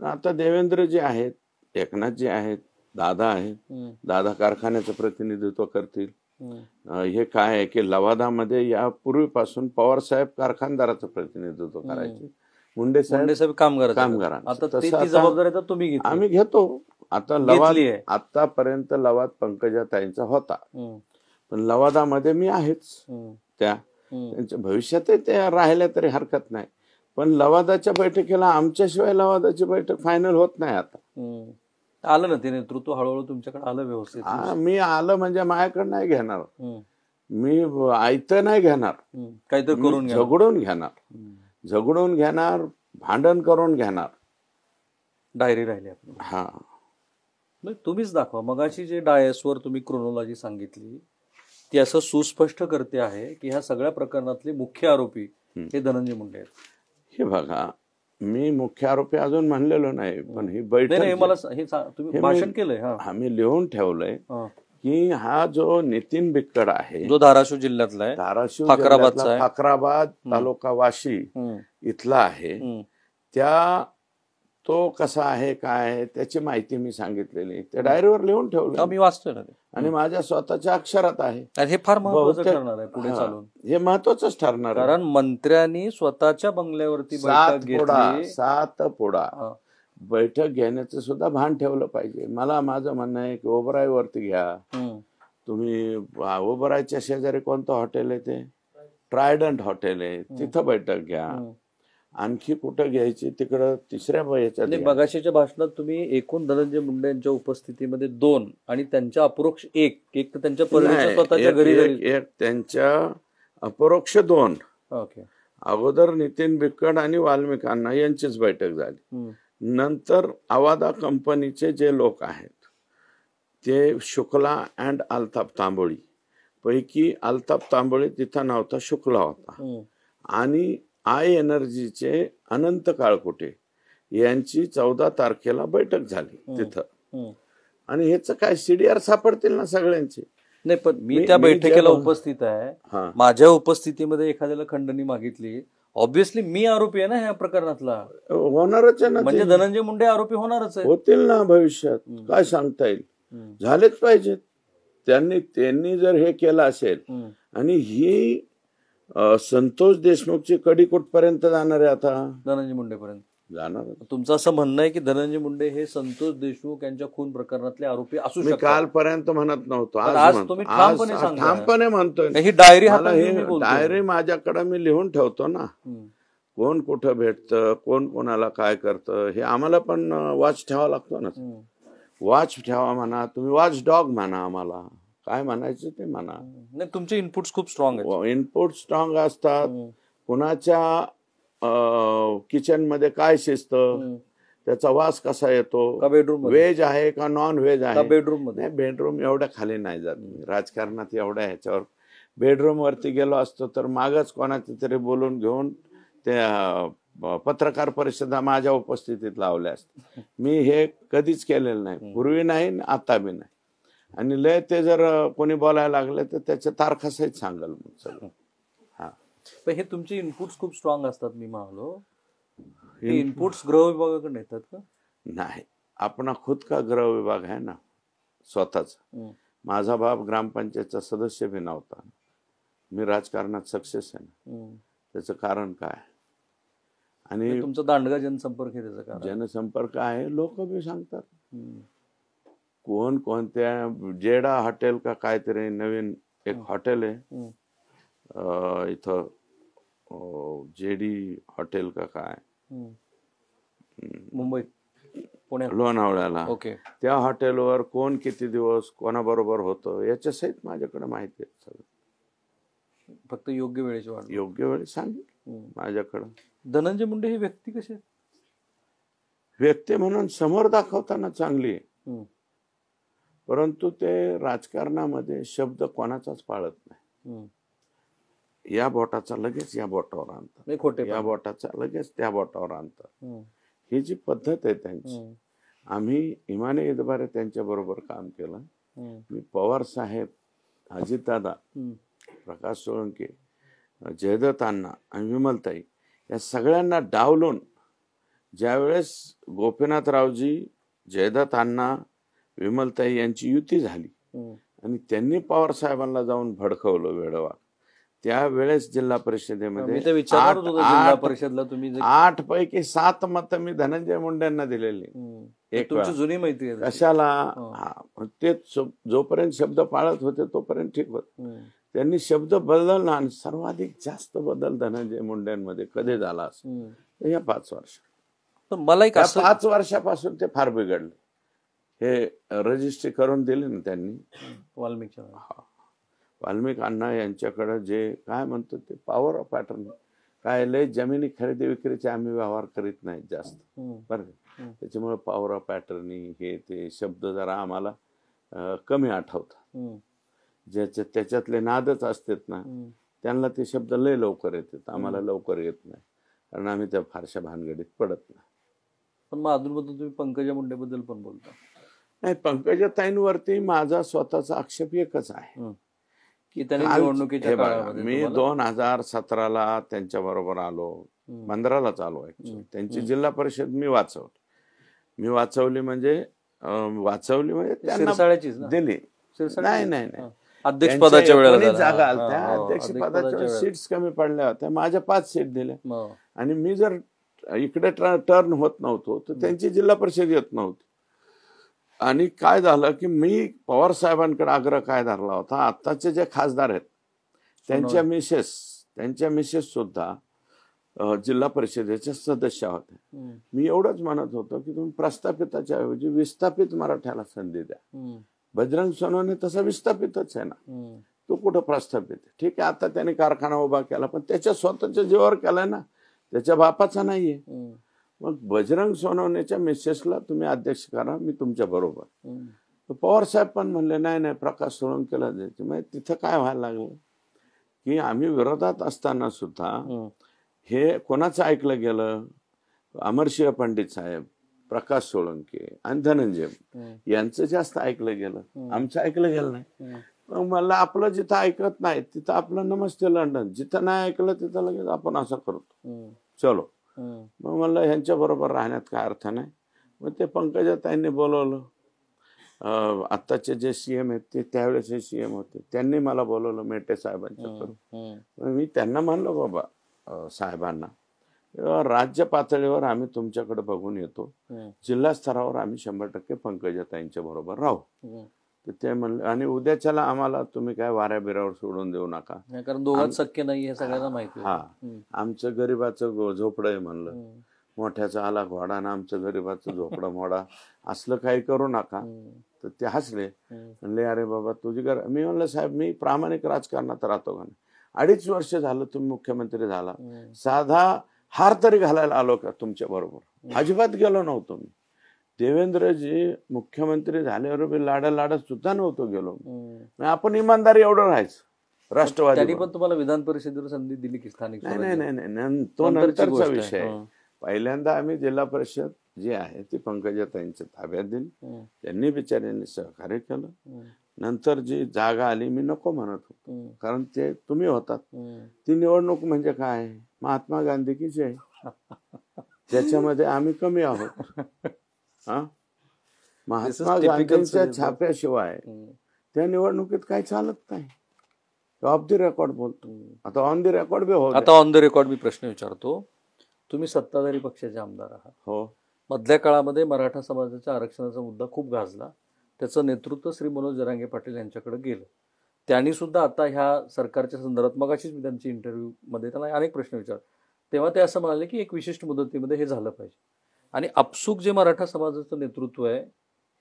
आता देवेंद्रजी आहेत, एकनाथजी आहेत, दादा आहेत, दादा कारखान्याचं प्रतिनिधित्व करतील. हे काय आहे की लवादामध्ये यापूर्वीपासून पवार साहेब कारखानदाराचं प्रतिनिधित्व करायचे, मुंडे साहेब कामगार. आम्ही घेतो. आता लवाद आतापर्यंत लवाद पंकजाताईंचा होता, पण लवादामध्ये मी आहेच. त्यांच्या भविष्यात ते राहिल्या तरी हरकत नाही, पण लवादाच्या बैठकीला आमच्याशिवाय लवादाची बैठक फायनल होत नाही. आता आलं ना ते नेतृत्व हळूहळू तुमच्याकडे आलं व्यवस्थित. मी आलं म्हणजे माझ्याकडे नाही घेणार, मी आयतं नाही घेणार, काहीतरी करून झगडून घेणार, भांडण करून घेणार. डायरी राहिली आपली. हा, तुम्हीच दाखवा. मगाशी जे डायसवर तुम्ही क्रोनॉलॉजी सांगितली ती असं सुस्पष्ट करते आहे की ह्या सगळ्या प्रकरणातले मुख्य आरोपी हे धनंजय मुंडे आहेत. हे बघा, मी मुख्य आरोपी अजून म्हणलेलो नाही, पण ही बैठक मला हे तुम्ही भाषण केलंय. आम्ही लिहून ठेवलंय की हा जो नितीन बिक्कड आहे, जो धाराशिव जिल्ह्यातला आहे, फाकराबाद तालुका वाशी इथला आहे, तो कसा आहे काय आहे त्याची माहिती मी सांगितलेली, त्या डायरीवर लिहून ठेवलं, मी वाचतोय ना, आणि माझ्या स्वतःच्या अक्षरात आहे. हे फार महत्वाचं ठरणार आहे पुढे चालून. हे महत्वाचंच ठरणार आहे, कारण मंत्र्यांनी स्वतःच्या बंगल्यावरती 7 पोडा बैठक घेण्याचं सुद्धा भान ठेवलं पाहिजे. माझं म्हणणं आहे की ओबराईवरती घ्या तुम्ही. ओबराईच्या शेजारी कोणतं हॉटेल आहे ते ट्रायडंट हॉटेल आहे, तिथं बैठक घ्या. आणखी कुठं घ्यायची तिकडं तिसऱ्या याच्यात. मगाशीच्या भाषणात तुम्ही एकूण धनंजय मुंडे यांच्या उपस्थितीमध्ये 2 आणि त्यांच्या अपरोक्ष एक तर त्यांच्या स्वतःच्या घरी एक त्यांच्या अपरोक्ष 2. अगोदर नितीन बिक्कड आणि वाल्मिक अण्णा यांचीच बैठक झाली. नंतर अवादा कंपनीचे जे लोक आहेत ते शुक्ला अँड अल्ताफ तांबोळी पैकी अल्ताफ तांबोळी तिथं नव्हता, शुक्ला होता. आणि आय एनर्जीचे अनंत काळकुटे यांची 14 तारखेला बैठक झाली तिथं. आणि ह्याच काय सीडीआर सापडतील ना सगळ्यांचे. नाही, पण मी त्या बैठकीला उपस्थित आहे. माझ्या उपस्थितीमध्ये एखाद्याला खंडणी मागितली, ऑब्विसली मी आरोपी आहे ना ह्या प्रकरणातला. होणारच आहे ना, म्हणजे धनंजय मुंडे आरोपी होणारच आहे. होतील ना भविष्यात, काय सांगता येईल, झालेच पाहिजेत. त्यांनी जर हे केलं असेल, आणि ही संतोष देशमुखची कडी कुठपर्यंत जाणार आहे आता, धनंजय मुंडेपर्यंत जाणार. तुमचं असं म्हणणं आहे की धनंजय मुंडे हे संतोष देशमुख यांच्या खून प्रकरणातले आरोपी असू शकतात? कालपर्यंत म्हणत नव्हतो, आज तुम्ही ठामपणे म्हणतोय. ही डायरी माझ्याकडे मी लिहून ठेवतो ना, कोण कुठं भेटतं, कोण कोणाला काय करतं, हे आम्हाला पण वॉच ठेवावा लागतो ना. वॉच ठेवा म्हणा तुम्ही, वॉच डॉग म्हणा, आम्हाला काय म्हणायचं ते म्हणा. नाही, तुमचे इनपुट्स खूप स्ट्रॉंग आहेत. इनपुट स्ट्रॉंग असतात. कुणाच्या किचन मध्ये काय शिजतं, त्याचा वास कसा येतो, बेडरूम व्हेज आहे का नॉन व्हेज आहे, बेडरूम मध्ये. बेडरूम एवढ्या खाली नाही जात राजकारणात, एवढ्या ह्याच्यावर. बेडरूम वरती गेलो असतो तर मागच कोणाचे तरी बोलून घेऊन त्या पत्रकार परिषदा माझ्या उपस्थितीत लावल्या असतात. मी हे कधीच केलेलं नाही, पूर्वी नाही, आता बी नाही. आणि लय ते जर कोणी बोलायला लागले तर त्याच्या तारखासहित सांगाल मग सगळं. पण हे तुमचे इनपुट्स खूप स्ट्रॉंग असतात. मी म्हणालो इनपुट्स गृह विभागाकडे येतात का? नाही, अपना खुद का गृह विभाग आहे ना स्वतःच. माझा बाप ग्रामपंचायतचा सदस्य बी नव्हता. मी राजकारणात सक्सेस आहे ना, त्याचं कारण काय? आणि तुमचा दांडगा जनसंपर्क आहे, त्याचं कारण जनसंपर्क आहे. लोक बी सांगतात कोणत्या जेडा हॉटेल का काहीतरी नवीन एक हॉटेल आहे इथं, जेडी हॉटेल का काय, मुंबईत, पुण्यात, लोणावळ्याला. ओके. त्या हॉटेलवर कोण किती दिवस कोणाबरोबर होतं याच्या सहित माझ्याकडे माहिती आहे सगळं. फक्त योग्य वेळेची वाट, योग्य वेळी सांगेल माझ्याकडं. धनंजय मुंडे ही व्यक्ती कशी आहे? व्यक्ती म्हणून समोर दाखवताना चांगली आहे, परंतु ते राजकारणामध्ये शब्द कोणाचाच पाळत नाही. या बोटाचा लगेच या बोटावर आणतात, या बोटाचा लगेच त्या बोटावर आणतात. ही जी पद्धत आहे त्यांची. आम्ही इमाने इतबारे त्यांच्याबरोबर काम केलं. मी पवार साहेब, अजितदादा, प्रकाश सोळंके, जयदत्त अण्णा आणि विमलताई या सगळ्यांना डावलून ज्यावेळेस गोपीनाथरावजी, जयदत्त अण्णा, विमलताई यांची युती झाली आणि त्यांनी पवार साहेबांना जाऊन भडकवलं वेळवा, त्यावेळेस जिल्हा परिषदेमध्ये 8 पैकी 7 मतं मी धनंजय मुंडेंना दिलेली. एक जुनी माहिती आहे कशाला ते जोपर्यंत शब्द पाळत होते तोपर्यंत ठीक होत. त्यांनी शब्द बदलला आणि सर्वाधिक जास्त बदल धनंजय मुंडेंमध्ये कधी झाला असं या 5 वर्ष. मला एक 5 वर्षापासून ते फार बिघडले. हे रजिस्ट्री करून दिली ना त्यांनी वाल्मिक अण्णा यांच्याकडे, जे काय म्हणतो ते पॉवर ऑफ पॅटर्न, काय लय जमिनी खरेदी विक्रीचे आम्ही व्यवहार करीत नाहीत जास्त बरं. त्याच्यामुळे पॉवर ऑफ पॅटर्निंग हे ते शब्द जरा आम्हाला कमी आठवतात. त्याच्यातले नादच असतात ना, त्यांना ते शब्द लय लवकर येतात, आम्हाला लवकर येत नाही, कारण आम्ही त्या फारशा भानगडीत पडत नाही. पण मग अजूनमधून तुम्ही पंकजा मुंडेबद्दल पण बोलता. नाही, पंकजाताईंवरती माझा स्वतःचा आक्षेप एकच आहे की त्यांनी निवडणुकीच्या काळामध्ये मी 2017ला त्यांच्या बरोबर आलो, 15लाच आलो ऍक्च्युअली. त्यांची जिल्हा परिषद मी वाचवली म्हणजे त्यांना दिली. नाही अध्यक्षपदाच्या वेळेला जागा आल्या, अध्यक्षपदाच्या सीट्स कमी पडल्या होत्या, माझ्या 5 सीट दिल्या आणि मी जर इकडे टर्न होत नव्हतो तर त्यांची जिल्हा परिषद येत नव्हती. आणि काय झालं की मी पवार साहेबांकडे आग्रह काय धरला होता, आत्ताचे जे खासदार आहेत त्यांच्या मिसेस सुद्धा जिल्हा परिषदेच्या सदस्य होत्या. मी एवढंच म्हणत होतो की तुम्ही प्रस्थापिताच्या ऐवजी विस्थापित मराठ्याला संधी द्या. बजरंग सोनवणे तसा विस्थापितच आहे ना, तो कुठं प्रस्थापित आहे. ठीक आहे, आता त्याने कारखाना उभा केला पण त्याच्या स्वतःच्या जीवावर केलाय ना, त्याच्या बापाचा नाहीये. मग बजरंग सोनवणेच्या मिसेसला तुम्ही अध्यक्ष करा, मी तुमच्या बरोबर. पवार साहेब पण म्हणले नाही प्रकाश सोळंकेला द्यायचे. मग तिथं काय व्हायला लागलं की आम्ही विरोधात असताना सुद्धा हे कोणाचं ऐकलं गेलं, अमरसिंह पंडित साहेब, प्रकाश सोळंके आणि धनंजय यांचं जास्त ऐकलं गेलं, आमचं ऐकलं गेलं नाही. मग मला आपलं जिथं ऐकत नाही तिथं आपलं नमस्ते लंडन, जिथं नाही ऐकलं तिथं लगेच आपण असं करतो चलो. मग म्हणलं ह्यांच्या बरोबर राहण्यात काय अर्थ नाही. मग ते पंकजाताईंनी बोलवलं, आत्ताचे जे सीएम आहेत ते त्यावेळेस सीएम होते, त्यांनी मला बोलवलं मेटे साहेबांच्याकडून. मी त्यांना म्हणलो बाबा साहेबांना, राज्य पातळीवर आम्ही तुमच्याकडे बघून येतो, जिल्हा स्तरावर आम्ही 100% पंकजाताईंच्या बरोबर राहू. तर ते म्हणले आणि उद्याच्याला आम्हाला तुम्ही काय वाऱ्या बिरावर सोडून देऊ नका, कारण दोघात शक्य नाही हे सगळ्यांना माहिती. आमचं गरीबाचं झोपडं आहे म्हणलं, मोठ्याचा आला घोडा ना आमचं गरीबाचं झोपडं मोडा, असलं काही करू नका. तर ते हसले, म्हणले अरे बाबा तुझी मी म्हणलं साहेब मी प्रामाणिक राजकारणात राहतो का नाही, 2.5 वर्ष झालं तुम्ही मुख्यमंत्री झाला, साधा हार तरी घालायला आलो का तुमच्या बरोबर? अजिबात गेलो नव्हतो मी. देवेंद्रजी मुख्यमंत्री झाल्यावर मी लाडत सुद्धा नव्हतो गेलो. आपण इमानदारी एवढं राहायचं. राष्ट्रवादी पण तुम्हाला विधान परिषदेवर संधी दिली की स्थानिक? नाही, तो नंतरचा विषय. पहिल्यांदा आम्ही जिल्हा परिषद जी आहे ती पंकजाताईंच्या ताब्यात दिली, त्यांनी बिचाऱ्यांनी सहकार्य केलं. नंतर जी जागा आली मी नको म्हणत होतो, कारण ते तुम्ही होतात. ती निवडणूक म्हणजे काय, महात्मा गांधी की जय, त्याच्यामध्ये आम्ही कमी आहोत. महात्मा गांधींच्या छाप्याशिवाय त्या निवडणुकीत काही चालत नाही. ऑफ द रेकॉर्ड बोलतो, आता ऑन द रेकॉर्ड बी हो. आता ऑन द रेकॉर्ड मी प्रश्न विचारतो. तुम्ही सत्ताधारी पक्षाचे आमदार आहात. हो. मधल्या काळामध्ये मराठा समाजाच्या आरक्षणाचा मुद्दा खूप गाजला, त्याचं नेतृत्व श्री मनोज जरांगे पाटील यांच्याकडे गेलं. त्यांनी सुद्धा आता ह्या सरकारच्या संदर्भात, मगाशीच मी त्यांची इंटरव्ह्यू मध्ये त्यांना अनेक प्रश्न विचारले, तेव्हा ते असं म्हणाले की एक विशिष्ट मुदतीमध्ये हे झालं पाहिजे. आणि आपसूक जे मराठा समाजाचं नेतृत्व आहे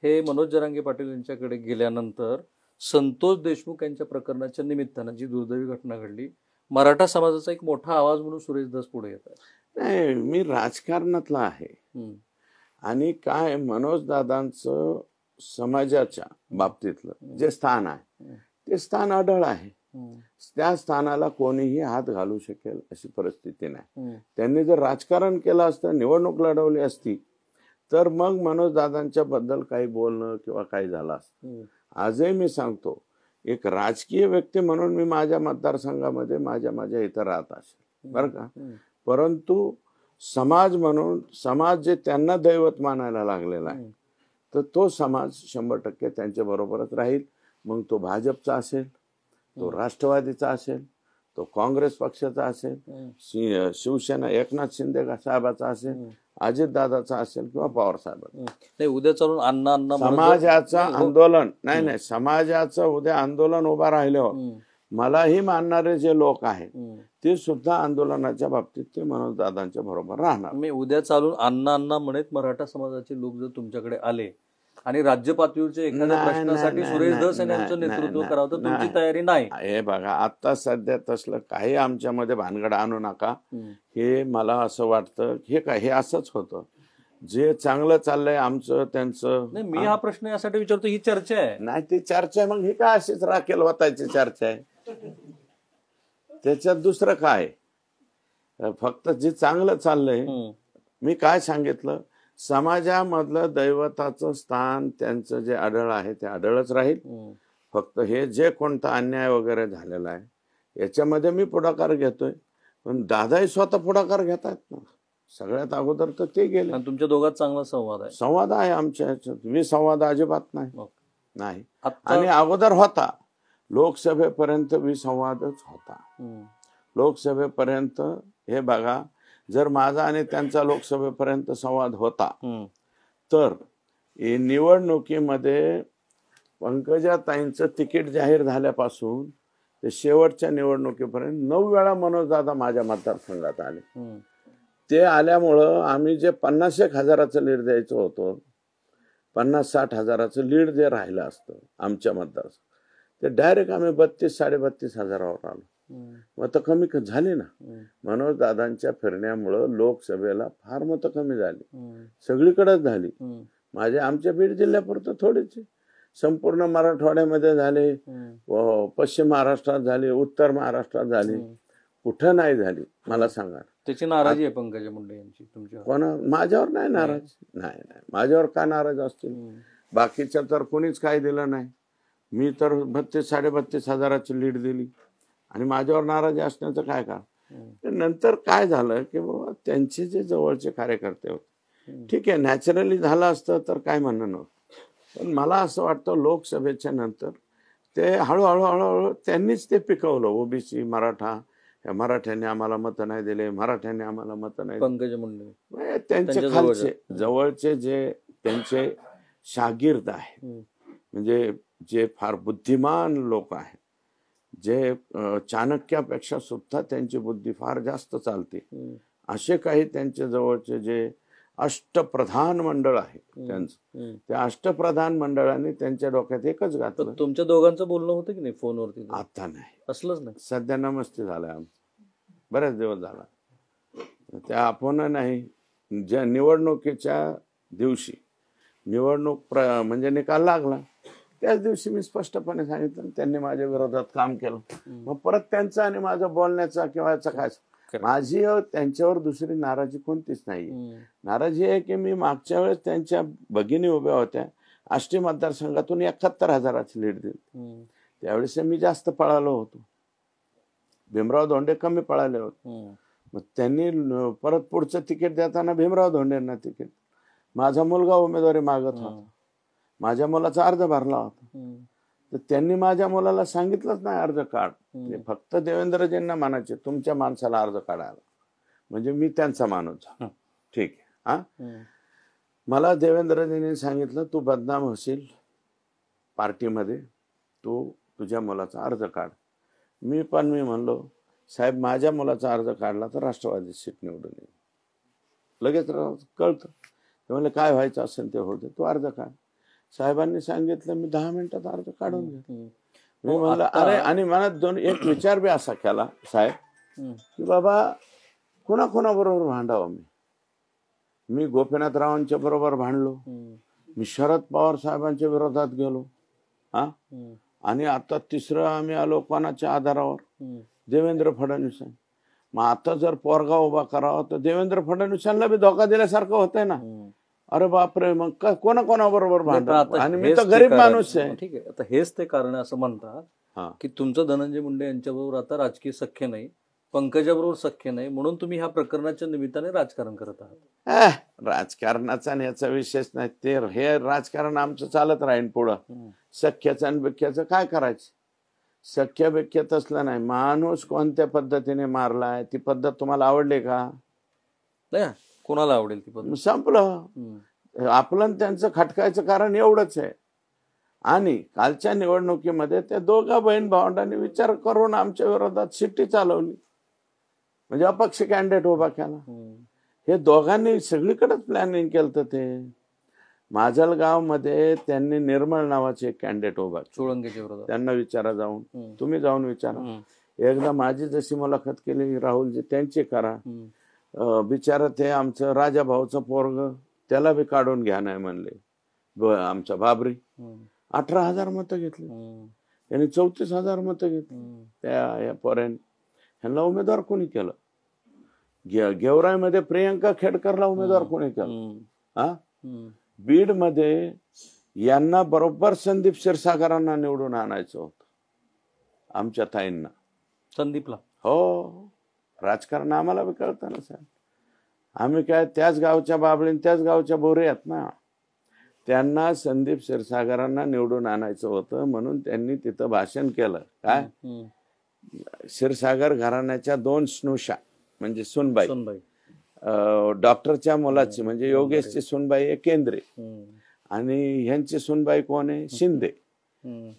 हे मनोज जरांगे पाटील यांच्याकडे गेल्यानंतर संतोष देशमुख यांच्या प्रकरणाच्या निमित्तानं जी दुर्दैवी घटना घडली, मराठा समाजाचा एक मोठा आवाज म्हणून सुरेश धस पुढे येत आहे. नाही, मी राजकारणातला आहे आणि काय मनोज दादांचं समाजाच्या बाबतीतलं जे स्थान आहे ते स्थान अढळ आहे. त्या स्थानाला कोणीही हात घालू शकेल अशी परिस्थिती नाही. त्यांनी जर राजकारण केलं असतं, निवडणूक लढवली असती, तर मग मनोज दादांच्या बद्दल काही बोलणं किंवा काही झालं असतं. आजही मी सांगतो, एक राजकीय व्यक्ती म्हणून मी माझ्या मतदारसंघामध्ये माझ्या इथं राहत असेल बरं का, परंतु समाज म्हणून, समाज जे त्यांना दैवत मानायला लागलेला आहे, तर तो समाज 100% त्यांच्या बरोबरच राहील. मग तो भाजपचा असेल, तो राष्ट्रवादीचा असेल, तो काँग्रेस पक्षाचा असेल, शिवसेना एकनाथ शिंदे साहेबाचा असेल, अजितदादाचा असेल किंवा पवार साहेबांचा. नाही, उद्या चालून अण्णा समाजाचं आंदोलन नाही, समाजाचं उद्या आंदोलन उभा राहिल्यावर मलाही मानणारे जे लोक आहेत ते सुद्धा आंदोलनाच्या बाबतीत ते मनोज दादांच्या बरोबर राहणार. मी उद्या चालून अण्णा म्हणत मराठा समाजाचे लोक जर तुमच्याकडे आले आणि राज्य पातळीवरच्या एखाद्या प्रश्नासाठी सुरेश धस यांचं नेतृत्व करावं, तर तुमची तयारी नाही? हे बघा, आता सध्या तसलं काही आमच्यामध्ये भानगड आणू नका. हे मला असं वाटतं हे असंच होतं, जे चांगलं चाललंय आमचं त्यांचं. नाही, मी हा प्रश्न यासाठी विचारतो, ही चर्चा आहे. नाही, ती चर्चा आहे, मग ही काय अशीच राखेल होतायची चर्चा आहे, त्याच्यात दुसरं काय? फक्त जे चांगलं चाललंय, मी काय सांगितलं, समाजामधलं दैवताचं स्थान त्यांचं जे आढळ आहे ते आढळच राहील. फक्त हे जे कोणता अन्याय वगैरे झालेला आहे याच्यामध्ये मी पुढाकार घेतोय, पण दादाही स्वतः पुढाकार घेतात ना. सगळ्यात अगोदर तर ते गेले. आणि तुमच्या दोघात चांगला संवाद आहे? संवाद आहे आमच्या ह्याच्यात, विसंवाद अजिबात नाही. आणि अगोदर होता, लोकसभेपर्यंत विसंवादच होता. लोकसभेपर्यंत हे बघा, जर माझा आणि त्यांचा लोकसभेपर्यंत संवाद होता तर निवडणुकीमध्ये पंकजाताईंचं तिकीट जाहीर झाल्यापासून ते शेवटच्या निवडणुकीपर्यंत 9 वेळा मनोज दादा माझ्या मतदारसंघात आले. ते आल्यामुळं आम्ही जे 50-1 हजाराचं लीड द्यायचं होतं, 50-60 हजाराचं लीड जे राहिलं असतं आमच्या मतदारसंघात, ते डायरेक्ट आम्ही 32-32.5 हजारावर आलो. मतं कमी झाली ना. मनोज दादांच्या फिरण्यामुळं लोकसभेला फार मतं कमी झाली, सगळीकडेच झाली. आमच्या बीड जिल्ह्यापुरतं थोडीशी, संपूर्ण मराठवाड्यामध्ये झाले, पश्चिम महाराष्ट्रात झाले, उत्तर महाराष्ट्रात झाले, कुठं नाही झाली मला सांगा. त्याची नाराजी आहे पंकजा मुंडे यांची तुमच्या? कोणा? माझ्यावर नाही नाराज. नाही, माझ्यावर का नाराज असतील? बाकीच्या तर कोणीच काही दिलं नाही. मी तर 32-32.5 हजाराची लीड दिली आणि माझ्यावर नाराजी असण्याचं काय कारण? नंतर काय झालं की बाबा त्यांचे जे जवळचे कार्यकर्ते होते, ठीक आहे, नॅचरली झालं असतं तर काय म्हणणं नव्हतं, पण मला असं वाटतं लोकसभेच्या नंतर ते हळूहळू त्यांनीच ते पिकवलं. ओबीसी, मराठा, मराठ्यांनी आम्हाला मतं नाही दिले, मराठ्यांनी आम्हाला मतं नाही. पंकजा मुंडे त्यांचे खालचे जवळचे जे त्यांचे शागिर्द आहेत, म्हणजे जे फार बुद्धिमान लोक आहेत, जे चाणक्यापेक्षा सुद्धा त्यांची बुद्धी फार जास्त चालते, असे काही त्यांचे जवळचे जे अष्टप्रधान मंडळ आहे त्यांचं, त्या अष्टप्रधान मंडळाने त्यांच्या डोक्यात एकच घातलं. तुमच्या दोघांचं बोलणं होतं की नाही फोनवरती? आता नाही, असलंच नाही. सध्या नमस्ते झालंय आमचं, बरेच दिवस झाला. त्या आपण नाही, ज्या निवडणुकीच्या दिवशी निवडणूक म्हणजे निकाल लागला त्याच दिवशी मी स्पष्टपणे सांगितलं, त्यांनी माझ्या विरोधात काम केलं. मग परत त्यांचं आणि माझं बोलण्याचा किंवा याचा काय, माझी त्यांच्यावर दुसरी नाराजी कोणतीच नाही. नाराजी आहे की मी मागच्या वेळेस त्यांच्या भगिनी उभ्या होत्या, आष्टी मतदारसंघातून 71 हजाराची लीड दिली. त्यावेळेस मी जास्त पळालो होतो, भीमराव धोंडे कमी पळाले होते. मग त्यांनी परत पुढचं तिकीट देताना भीमराव धोंडेंना तिकीट, माझा मुलगा उमेदवारी मागत होता, माझ्या मुलाचा अर्ज भरला होता, तर त्यांनी माझ्या मुलाला सांगितलंच नाही अर्ज काढ. ते फक्त देवेंद्रजींना म्हणायचे तुमच्या माणसाला अर्ज काढायला, म्हणजे मी त्यांचा माणूस झालो. ठीक आहे. मला देवेंद्रजींनी सांगितलं तू बदनाम होशील पार्टीमध्ये, तू तुझ्या मुलाचा अर्ज काढ. मी म्हणलो साहेब माझ्या मुलाचा अर्ज काढला तर राष्ट्रवादी सीट निवडून येईल. लगेच कळतं. ते म्हणले काय व्हायचं असेल ते होते, तू अर्ज काढ. साहेबांनी सांगितलं, मी 10 मिनिटात अर्ज काढून घेतला. मी म्हणलं अरे, आणि मनात एक विचार बी असा केला साहेब की बाबा कोणाबरोबर भांडावं. मी गोपीनाथरावांच्या बरोबर भांडलो, मी शरद पवार साहेबांच्या विरोधात गेलो, आणि आता तिसरं आम्ही आलो कोणाच्या आधारावर, देवेंद्र फडणवीस. मग आता जर पोरगा उभा करावा तर देवेंद्र फडणवीसांना बी धोका दिल्यासारखं होतंय ना. अरे बापरे, मग कोणाबरोबर नाही, पण भांडण? आता आणि मी हेच तर ते गरीब कारण- माणूस आहे. ठीक आहे, आता हेच ते कारण आहे असं म्हणतात हा. की तुमचं धनंजय मुंडे यांच्याबरोबर आता राजकीय सख्य नाही, पंकजाबरोबर सख्य नाही, म्हणून तुम्ही ह्या प्रकरणाच्या निमित्ताने राजकारण करत आहात. राजकारणाचा आणि याचा विषयच नाही. ते हे राजकारण आमचं चालत राहील पुढं. सख्याचं आणि बिख्याचं काय करायचं? सख्य बिख्यात असलं नाही. माणूस कोणत्या पद्धतीने मारलाय ती पद्धत तुम्हाला आवडली का? नाही, कोणाला आवडेल ती पद्धत? संपलं. आपलं आणि त्यांचं खटकायचं कारण एवढंच आहे. आणि कालच्या निवडणुकीमध्ये त्या दोघा बहीण भावंडांनी विचार करून आमच्या विरोधात शिट्टी चालवली, म्हणजे अपक्ष कॅन्डिडेट उभा केला. हे दोघांनी सगळीकडेच प्लॅनिंग केलं. ते माजलगाव मध्ये त्यांनी निर्मळ नावाचे एक कॅन्डिडेट उभा केला. चोळंकेच्या विरोधात. त्यांना विचारा जाऊन, तुम्ही जाऊन विचारा. एकदा माझी जशी मुलाखत केली राहुलजी त्यांची करा. बिचारा ते आमचं राजा भाऊचं पोरग, त्याला बी काढून घ्या नाही म्हणले. आमचा बाबरी 18,000 मतं घेतली, यांनी 34,000 मतं घेतली. त्या पोरांनी ह्यांना उमेदवार कोणी केलं? गेवराई मध्ये प्रियंका खेडकरला उमेदवार कोणी केलं? हा, बीड मध्ये यांना बरोबर संदीप क्षीरसागरांना निवडून आणायचं होतं, आमच्या ताईंना. संदीपला? हो, राजकारण आम्हाला बी कळतं ना साहेब. आम्ही काय त्याच गावच्या बाबळीन त्याच गावच्या बोरे आहेत ना. त्यांना संदीप क्षीरसागरांना निवडून आणायचं होतं, म्हणून त्यांनी तिथं भाषण केलं. काय? क्षीरसागर घराण्याच्या 2 स्नुषा म्हणजे सुनबाई, डॉक्टरच्या मुलाची म्हणजे योगेशची सुनबाई आहे केंद्रे, आणि ह्यांची सुनबाई कोण आहे? शिंदे.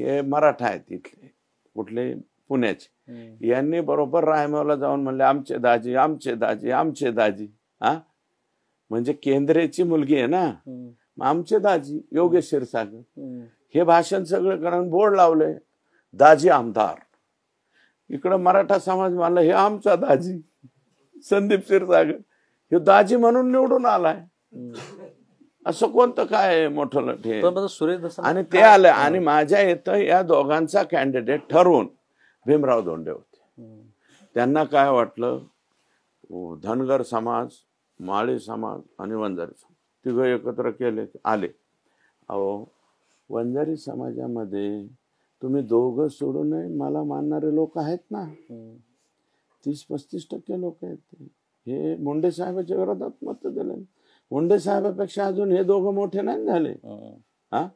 हे मराठा आहेत इथले, कुठले? पुण्याचे. यांनी बरोबर रायमावला जाऊन म्हणले आमचे दाजी, आमचे दाजी, आमचे दाजी. हा, म्हणजे केंद्रेची मुलगी आहे ना, आमचे दाजी योगेश क्षीरसागर. हे भाषण सगळं करून बोर्ड लावले, दाजी आमदार. इकडं मराठा समाज मानला हे आमचा दाजी संदीप क्षीरसागर, हे दाजी म्हणून निवडून आलाय. असं कोणतं काय मोठं लढे? आणि ते आलं. आणि माझ्या इथं या दोघांचा कॅन्डिडेट ठरवून भीमराव धोंडे होते. त्यांना काय वाटलं, धनगर समाज, माळी समाज आणि वंजारी समाज तिघं एकत्र केले, आले. अहो, वंजारी समाजामध्ये तुम्ही दोघं सोडून मला मानणारे लोक आहेत ना, 30-35% लोक आहेत. हे मुंडे साहेबांच्या विरोधात मत दिले. मुंडे साहेबांपेक्षा अजून हे दोघं मोठे नाही झाले. हा,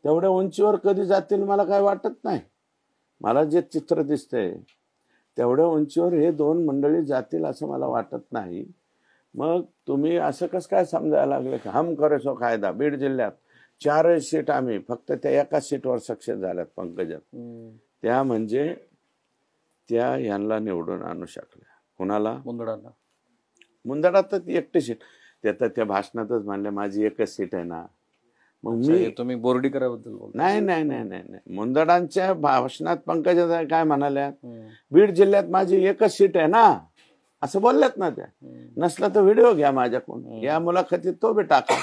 तेवढ्या उंचीवर कधी जातील मला काय वाटत नाही. मला जे चित्र दिसतंय तेवढ्या उंचीवर हे 2 मंडळी जातील असं मला वाटत नाही. मग तुम्ही असं कसं काय समजायला लागले की हम करे सो कायदा? बीड जिल्ह्यात 4 सीट आम्ही फक्त त्या एका सीटवर सक्सेस झाल्यात पंकजात. त्या म्हणजे त्या यांना निवडून आणू शकल्या. कुणाला? मुंदडाला. मुंदडात तर एकटी सीट. त्या भाषणातच म्हणले माझी एकच सीट आहे ना. मग मी, तुम्ही बोर्डीकराबद्दल? नाही नाही नाही नाही, मुंदडांच्या भाषणात पंकजा काय म्हणाल्या, बीड जिल्ह्यात माझी एकच सीट आहे ना, असं बोलल्यात ना त्या. नसला तर व्हिडिओ घ्या माझ्याकडून, या मुलाखतीत तो बी टाका,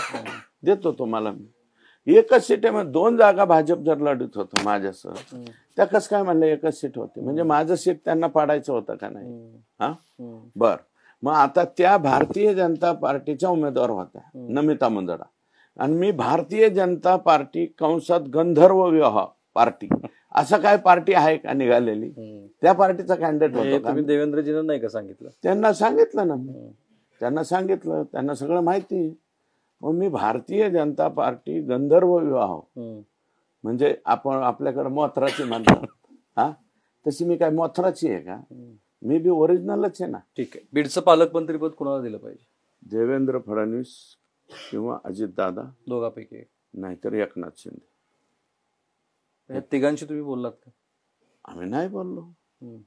देतो तुम्हाला मी. एकच सीट आहे. मग 2 जागा भाजप जर लढत होतं माझ्यासह, त्या कसं काय म्हणलं एकच सीट होती? म्हणजे माझं सीट त्यांना पाडायचं होतं का नाही? हा, बर. मग आता त्या भारतीय जनता पार्टीच्या उमेदवार होत्या नमिता मुंदडा, आणि मी भारतीय जनता पार्टी कंसात गंधर्व विवाह पार्टी, असं काय पार्टी आहे का निघालेली? त्या पार्टीचा कॅन्डिडेट होतो. तुम्ही देवेंद्रजींना नाही का सांगितलं? त्यांना सांगितलं ना मी, त्यांना सांगितलं, त्यांना सगळं माहिती. मग मी भारतीय जनता पार्टी गंधर्व विवाह, म्हणजे आपण आपल्याकडे मोथराची म्हणतात, हा, तशी मी काय मोथराची आहे का? मी बी ओरिजिनलच आहे ना. ठीक आहे. बीडचं पालकमंत्रीपद कुणाला दिलं पाहिजे? देवेंद्र फडणवीस किंवा अजितदादा, दोघांपैकी एक, नाहीतर एकनाथ शिंदे. या तिघांशी तुम्ही बोललात का? आम्ही नाही बोललो,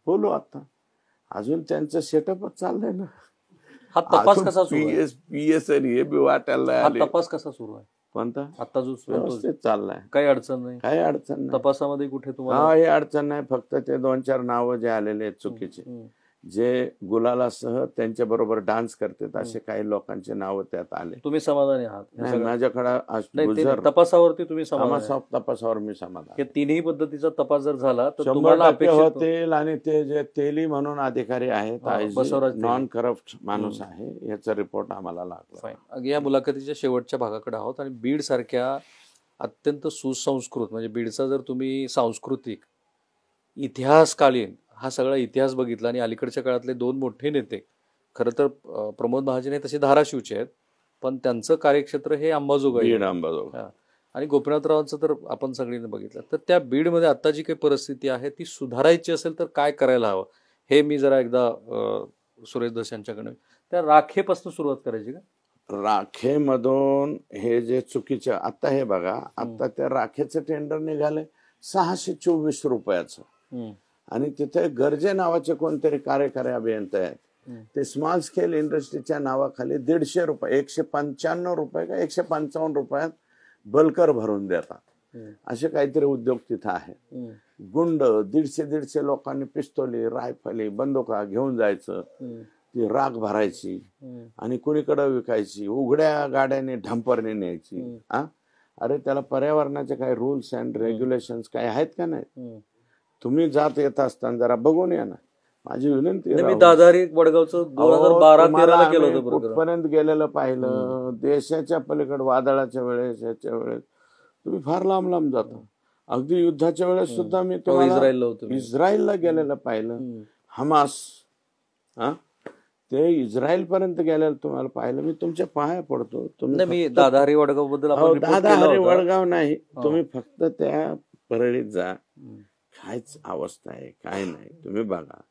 बोलू आता. अजून त्यांचं सेटअपच चाललंय ना. हा तपास कसा सुरू आहे? पीएस हे बी वाटायला हा तपास कसा सुरू आहे? कोणता? आता जो व्यवस्थित चाललाय, काही अडचण नाही? काही अडचण नाही तपासामध्ये कुठे तुम्हाला? हा, हे अडचण नाही. फक्त ते 2-4 नावं जे आलेले आहेत चुकीचे, जे गुलालासह त्यांच्या बरोबर डान्स करतात असे काही लोकांचे नाव त्यात आले. तुम्ही समाधानी आहात? नाही, माझ्याकडे तपासावरती तुम्ही समाधानी? तपासावर मी समाधान. हे तिन्ही पद्धतीचा तपास जर झाला तर 100% होतील. आणि ते जे तेली म्हणून अधिकारी आहेत, नॉन करप्ट माणूस आहे, याचा रिपोर्ट आम्हाला लागला. या मुलाखतीच्या शेवटच्या भागाकडे आहोत. आणि बीड सारख्या अत्यंत सुसंस्कृत, म्हणजे बीडचा जर तुम्ही सांस्कृतिक इतिहासकालीन हा सगळा इतिहास बघितला आणि अलीकडच्या काळातले दोन मोठे नेते, खरं तर प्रमोद महाजन हे तसे धाराशिवचे आहेत, पण त्यांचं कार्यक्षेत्र हे अंबाजोगाई, आणि गोपीनाथरावांचं तर आपण सगळ्यांनी बघितलं. तर त्या बीडमध्ये आता जी काही परिस्थिती आहे ती सुधारायची असेल तर काय करायला हवं, हे मी जरा एकदा सुरेश धस यांच्याकडे, त्या राखेपासून सुरुवात करायची का? राखेमधून हे जे चुकीचं, आता हे बघा, आता त्या राखेचं टेंडर निघाले 624 रुपयाचं, आणि तिथे गर्जे नावाचे कोणतरी कार्यकारी अभियंता आहेत, ते स्मॉल स्केल इंडस्ट्रीच्या नावाखाली 150 रुपये, 195 रुपये का 155 रुपयात बल्कर भरून देतात. असे काहीतरी उद्योग तिथं आहे. गुंड 150 लोकांनी पिस्तोली, रायफली, बंदुका घेऊन जायचं, ती राख भरायची आणि कुणीकडे विकायची, उघड्या गाड्याने ढंपरने न्यायची. अरे त्याला पर्यावरणाचे काही रूल्स अँड रेग्युलेशन्स काही आहेत का नाही? तुम्ही जात येत असताना जरा बघून या ना. माझी विनंती आहे. मी दादारी वडगावचं 2012-13 केलं होतं. कुठपर्यंत गेलेलं पाहिलं. देशाच्या पलीकडे वादळाच्या वेळेस, याच्या वेळेस तुम्ही फार लांब लांब जाता. अगदी युद्धाच्या वेळेस सुद्धा मी इस्रायलला गेलेलं पाहिलं. हमास, ते इस्रायल पर्यंत गेलेलं तुम्हाला पाहिलं. मी तुमच्या पाया पडतो. तुम्ही दादारी वडगाव बद्दल, दादाहरी वडगाव नाही, तुम्ही फक्त त्या परळीत जा, कायच अवस्था आहे, काय नाही. तुम्ही बघा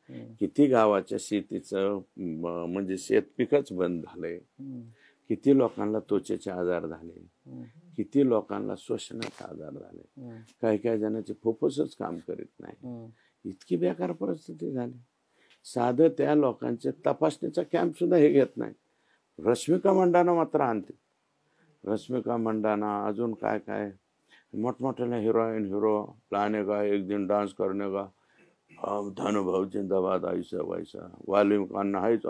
किती गावाच्या शेतीचं म्हणजे शेत पिकच बंद झालंय, किती लोकांना त्वचेचे आजार झाले, किती लोकांना श्वसनाचे आजार झाले, काही काही जणांचे फुफ्फुसच काम करीत नाही. इतकी बेकार परिस्थिती झाली. साधं त्या लोकांचे तपासणीचा कॅम्प सुद्धा हे घेत नाही. रश्मिका मंडाना मात्र आणते. रश्मिका मंडाना, अजून काय काय मोठमोठ्याला हिरोईन, हिरो लाने का एक दिन डान्स करने का, धनुभाऊ जिंदाबाद, ऐसा वैसा, वालिम खान हायच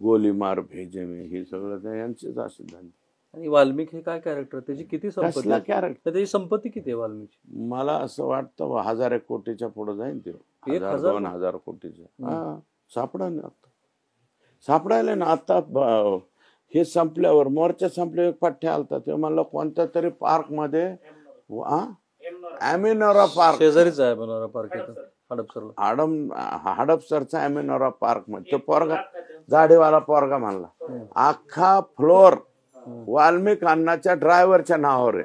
गोली मार भेजे में, हे सगळं त्या यांचेच असे झाले. आणि वाल्मिक हे काय कॅरेक्टर, त्याची किती संपत्ती, कॅरेक्टर, त्याची संपत्ती किती आहे वाल्मिकी? मला असं वाटतं 1000 कोटीच्या पुढे जाईल ते. 1000-2000 कोटीच्या. सापडायला ना आता. हे संपल्यावर, मोर्चा संपल्यावर पठ्ठे आलता, ते म्हणलं कोणत्या तरी पार्क मध्ये, अॅमिनोरा पार्क शेजारीच आहे अॅमिनोरा पार्क, हडपसरचा अॅमिनोरा पार्क मध्ये. तो पोरगा, जाडीवाला पोरगा म्हणला, अख्खा फ्लोर वाल्मिक अण्णाच्या ड्रायव्हरच्या नावावर आहे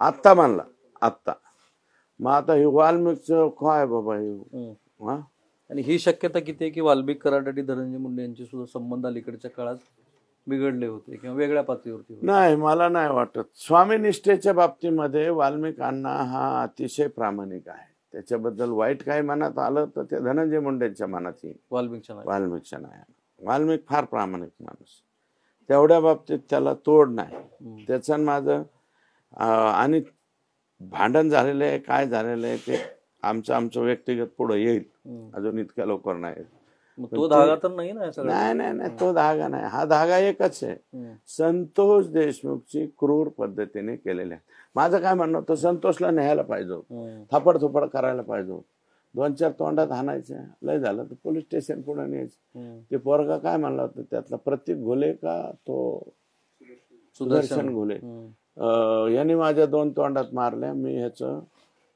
आत्ता म्हणला. आत्ता मग आता हे वाल्मिकचं काय बाबा हे. आणि ही शक्यता किती आहे की वाल्मिक कराड आणि धनंजय मुंडे यांचे सुद्धा संबंध अलीकडच्या काळात बिघडले होते किंवा वेगळ्या पातळीवरती होते? नाही, मला नाही वाटत. स्वामीनिष्ठेच्या बाबतीमध्ये वाल्मिक अण्णा हा अतिशय प्रामाणिक आहे. त्याच्याबद्दल वाईट काय मनात आलं तर ते धनंजय मुंडेंच्या मनात येईल, वाल्मिकच्या नाही. वाल्मिक फार प्रामाणिक माणूस, तेवढ्या बाबतीत त्याला तोड नाही. त्याचं माझं आणि भांडण झालेलं आहे, काय झालेलं आहे ते आमचं व्यक्तिगत पुढे येईल, अजून इतक्या लवकर नाही. तो धागा तर नाही ना? नाही, तो धागा नाही. हा धागा एकच आहे, संतोष देशमुखची क्रूर पद्धतीने केलेल्या. माझं काय म्हणणं होतं, संतोषला न्यायला पाहिजे होतं, थापड थोपड करायला पाहिजे होतं, 2-4 तोंडात हाणायचं, लय झालं तर पोलीस स्टेशन पुढे न्यायचं. ते पोरगा काय म्हणला होतं, त्यातला प्रतीक घोले का तो सुदर्शन घोले, यांनी माझ्या 2 तोंडात मारल्या. मी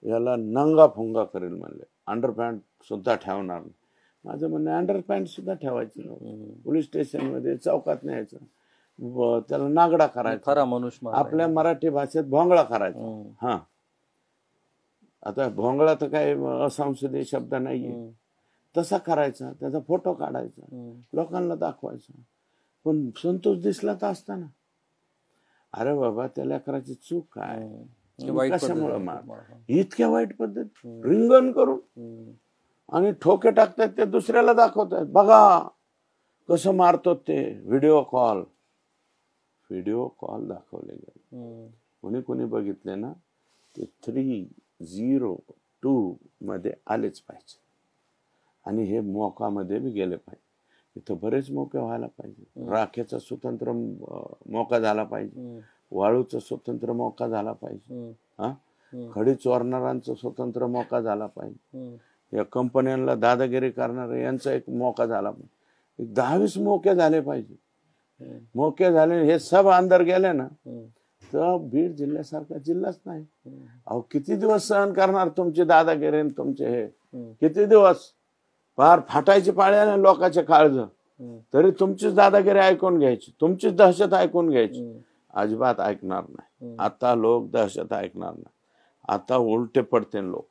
याला नंगा फुंगा करेल म्हणले, अंडरपॅन्ट सुद्धा ठेवणार नाही. माझं म्हणणं अंडरपॅन्ट सुद्धा ठेवायची नव्हती. पोलीस स्टेशन मध्ये चौकात न्यायचं, त्याला नागडा करायचा, आपल्या मराठी भाषेत भोंगळा करायचा. आता भोंगळा तर काय असंसदीय शब्द नाहीये, तसा करायचा, त्याचा फोटो काढायचा, लोकांना दाखवायचा. पण संतोष दिसला तर असताना, अरे बाबा त्या लेकराची चूक काय, कशामुळे मार, इतक्या वाईट पद्धत, रिंगण करून आणि ठोके टाकतात, ते दुसऱ्याला दाखवतात, बघा कसं मारतो ते. व्हिडिओ कॉल दाखवले गेले. कोणी बघितले ना, ते 302 मध्ये आलेच पाहिजे. आणि हे मोकामध्ये बी गेले पाहिजे. इथं बरेच मोके व्हायला पाहिजे. राखेचा स्वतंत्र मोका झाला पाहिजे, वाळूचा स्वतंत्र मोका झाला पाहिजे, हा खडी चोरणाऱ्यांचा स्वतंत्र मोका झाला पाहिजे, या कंपन्यांना दादागिरी करणारे यांचा एक मोका झाला पाहिजे. 10-20 मोके झाले पाहिजे. मोके झाले, हे सब अंदर गेले ना तर बीड जिल्ह्यासारखा जिल्हाच नाही. अहो किती दिवस सहन करणार तुमची दादागिरी, तुमचे हे किती दिवस? फार फाटायची पाळी आली लोकांचे काळज, तरी तुमचीच दादागिरी ऐकून घ्यायची, तुमचीच दहशत ऐकून घ्यायची. अजिबात ऐकणार नाही. आता लोक दहशत ऐकणार नाही. आता उलटे पडते लोक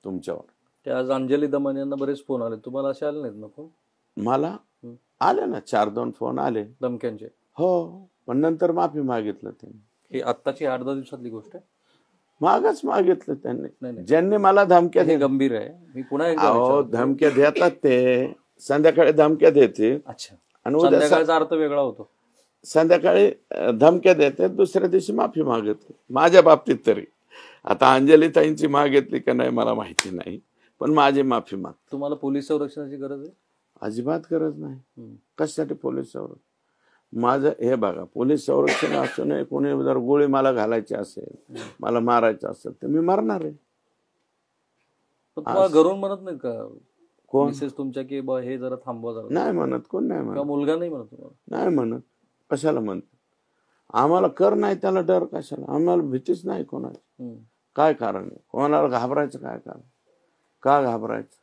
तुमच्यावर. ते आज अंजली दमन यांना बरेच फोन आले, तुम्हाला असे आले नाहीत ना फोन? मला आले ना 4-2 फोन आले धमक्यांचे. हो, पण नंतर माफी मागितलं त्यांनी. ही आत्ताची 8-10 दिवसातली गोष्ट आहे. मागच मागितलं त्यांनी. ज्यांनी मला धमक्या हे गंभीर आहे. मी पुन्हा एकदा अहो धमक्या देतात ते, संध्याकाळी धमक्या देते. अच्छा, आणि संध्याकाळचा अर्थ वेगळा होतो. संध्याकाळी धमक्या देते, दुसऱ्या दिवशी माफी मागितली. माझ्या बाबतीत तरी. आता अंजलीताईंची मागितली का नाही मला माहिती नाही, पण माझी माफी माग. तुम्हाला पोलीस संरक्षणाची गरज आहे? अजिबात गरज नाही. कशासाठी पोलीस संरक्षण? माझं हे बघा, पोलीस संरक्षण असू नये, कोणी जर गोळी मला घालायची असेल, मला मारायचं असेल तर मी मरणार आहे. तुम्हाला घरून म्हणत नाही का कोण? मिसेस तुमच्या की बा हे जरा थांबवा जरा? नाही म्हणत. कोण नाही म्हणत? मुलगा नाही म्हणत तुम्हाला? नाही म्हणत. कशाला म्हणत? आम्हाला कर नाही त्याला डर कशाला? आम्हाला भीतीच नाही कोणाची. काय कारण आहे? कोणाला घाबरायचं काय कारण? का घाबरायचं?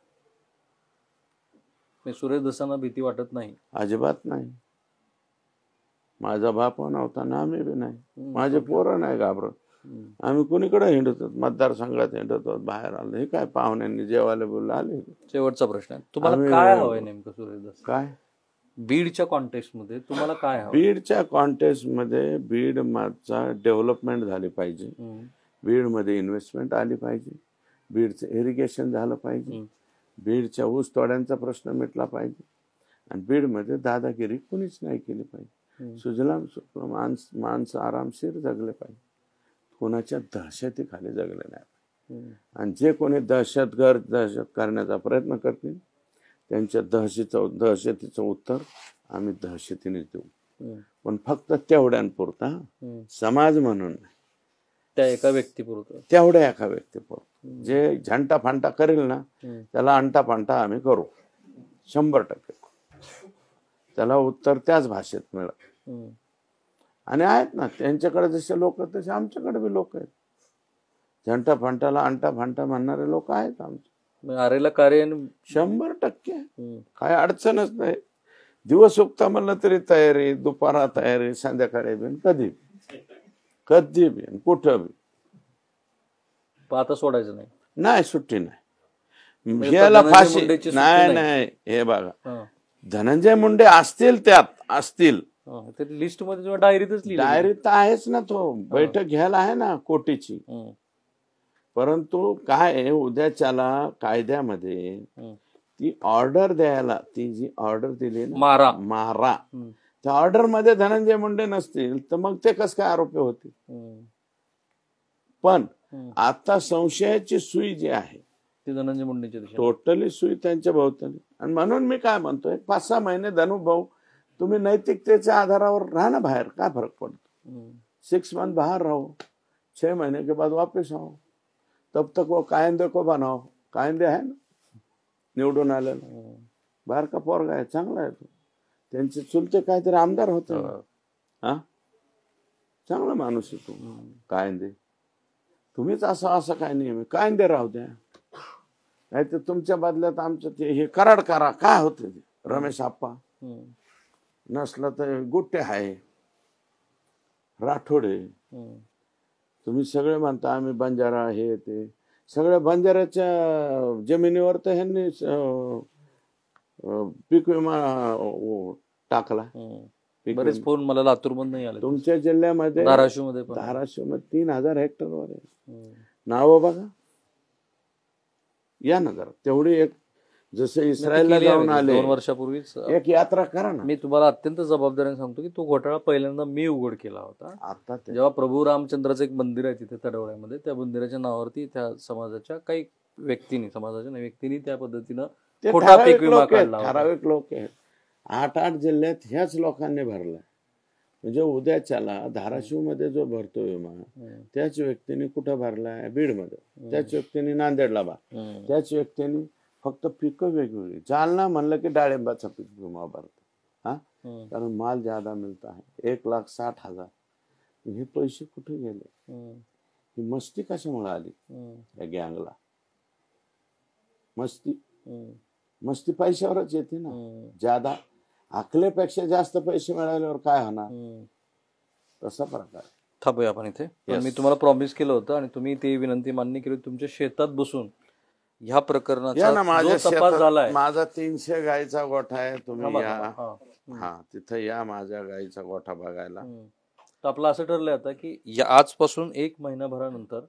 सुरेश दसांना भीती वाटत नाही? अजिबात नाही. माझा बाप नव्हता ना, आम्ही बी नाही. माझे पोरं नाही घाबरत. आम्ही कुणीकडे हिंडतो, मतदारसंघात हिंडतो, बाहेर आलो. हे काय पाहुण्यांनी जेवायला बोलले आले. शेवटचा प्रश्न आहे, तुम्हाला काय हवंय नेमकं सुरेश दस? काय बीडच्या कॉन्टेस्ट मध्ये तुम्हाला काय हवं? बीडच्या कॉन्टेस्ट मध्ये बीड चा डेव्हलपमेंट झाली पाहिजे. बीड मध्ये इन्व्हेस्टमेंट आली पाहिजे. बीडचं इरिगेशन झालं पाहिजे. बीडच्या ऊस तोड्यांचा प्रश्न मिटला पाहिजे. आणि बीडमध्ये दादागिरी कुणीच नाही केली पाहिजे. सुजलाम सुफलाम माणसं आरामशीर जगले पाहिजे. कोणाच्या दहशतीखाली जगले नाही. आणि जे कोणी दहशत करण्याचा प्रयत्न करतील त्यांच्या दहशतीचं उत्तर आम्ही दहशतीने देऊ. पण फक्त तेवढ्यांपुरता, समाज म्हणून नाही, त्या एका व्यक्तीपुरतं, तेवढ्या एका व्यक्तीपुरतं. जे झंटा फांटा करेल ना त्याला अंटा फांटा आम्ही करू 100%. त्याला उत्तर त्याच भाषेत मिळत. आणि आहेत ना त्यांच्याकडे जसे लोक तसे आमच्याकडे बी लोक आहेत. झंटा फांटाला अंटा फांटा म्हणणारे लोक आहेत आमचे. आरेला कार्य 100%. काय अडचणच नाही. दिवस उगता म्हणलं तरी तयारी, दुपारा तयारी, संध्याकाळी बी, कधी कधी बी कुठं बी. आता सोडायचं नाही. नाही, सुट्टी नाही. याला फाशी नाही. हे बघा, धनंजय मुंडे असतील, त्यात असतील लिस्ट मध्ये, डायरीतच डायरीत तर आहेच ना. तो बैठक घ्यायला आहे ना कोटीची. परंतु काय उद्याच्याला कायद्यामध्ये ती ऑर्डर द्यायला, ती जी ऑर्डर दिली ना मारा, त्या ऑर्डर मध्ये धनंजय मुंडे नसतील तर मग ते कस काय आरोपी होतील? पण आता संशयाची सुई जी आहे ती धनंजय मुंडेची, टोटली सुई त्यांच्या भोवताली. आणि म्हणून मी काय म्हणतोय, 5-6 महिने धनुभाऊ तुम्ही नैतिकतेच्या आधारावर राहा ना बाहेर. काय फरक पडतो? 6 मंथ बाहर रहो, 6 महीने के बाद वापस आओ. तब तक वो कायदे को बनाओ. कायदे आहे ना निवडून आलेला. बाहेर का पोरगा आहे, चांगला आहे तो. त्यांचे चुलते काहीतरी आमदार होते. हा, चांगला माणूस आहे तो. कायदे तुम्हीच असं काय नियम? कायदे राहू द्या. नाही तर तुमच्या बदल्यात आमचं ते हे कराड करा. काय होते रमेश आप्पा? नसलं तर गुट्टे आहे, राठोडे. तुम्ही सगळे म्हणता आम्ही बंजारा हे ते. सगळ्या बंजाराच्या जमिनीवर तर ह्यांनी पीक विमा टाकला. बरेच फोन मला लातूर मध्ये नाही आले. तुमच्या जिल्ह्यामध्ये धाराशिव मध्ये 3000 हेक्टरवर आहे. नाव बघा, या ना जरा. तेवढी एक, जसं इस्रायलला जाऊन आले 2 वर्षापूर्वीच, एक यात्रा करा ना. मी तुम्हाला अत्यंत जबाबदारीने सांगतो की तो घोटाळा पहिल्यांदा मी उघड केला होता. आता जेव्हा प्रभू रामचंद्राचं एक मंदिर आहे तिथे तडवळ्यामध्ये, त्या मंदिराच्या नावावरती त्या समाजाच्या काही व्यक्तींनी, समाजाच्या व्यक्तींनी त्या पद्धतीनं ते खोटा ठराविक पीक विमा लोक आहेत, काढला होता. ठराविक लोक आहेत. 8 जिल्ह्यात ह्याच लोकांनी भरलाय. म्हणजे उद्याच्याला धाराशिवमध्ये जो भरतो विमा त्याच व्यक्तीने कुठं भरलाय? बीडमध्ये. त्याच व्यक्तीने नांदेडला भरला. त्याच व्यक्तीने फक्त पिकं वेगवेगळी. जालना म्हणलं की डाळिंबाचा पीक विमा भरतो. हा, कारण माल ज्यादा मिळत आहे. 1,60,000. हे पैसे कुठे गेले? ही मस्ती कशामुळे आली या गँगला? मस्ती पैशावरच येते ना. ज्यादा आखल्यापेक्षा जास्त पैसे मिळाल्यावर काय होणार? तसा प्रकार. थांबूया आपण इथे. पण मी तुम्हाला प्रॉमिस केलं होतं आणि तुम्ही ती विनंती मान्य केली. तुमच्या शेतात बसून ह्या प्रकरणाचा जो तपास झालाय. माझा 300 गायचा गोठा आहे. तुम्ही या. हा, तिथं या माझ्या गायीचा गोठा बघायला. तर आपलं असं ठरलंय आता की आजपासून 1 महिनाभरानंतर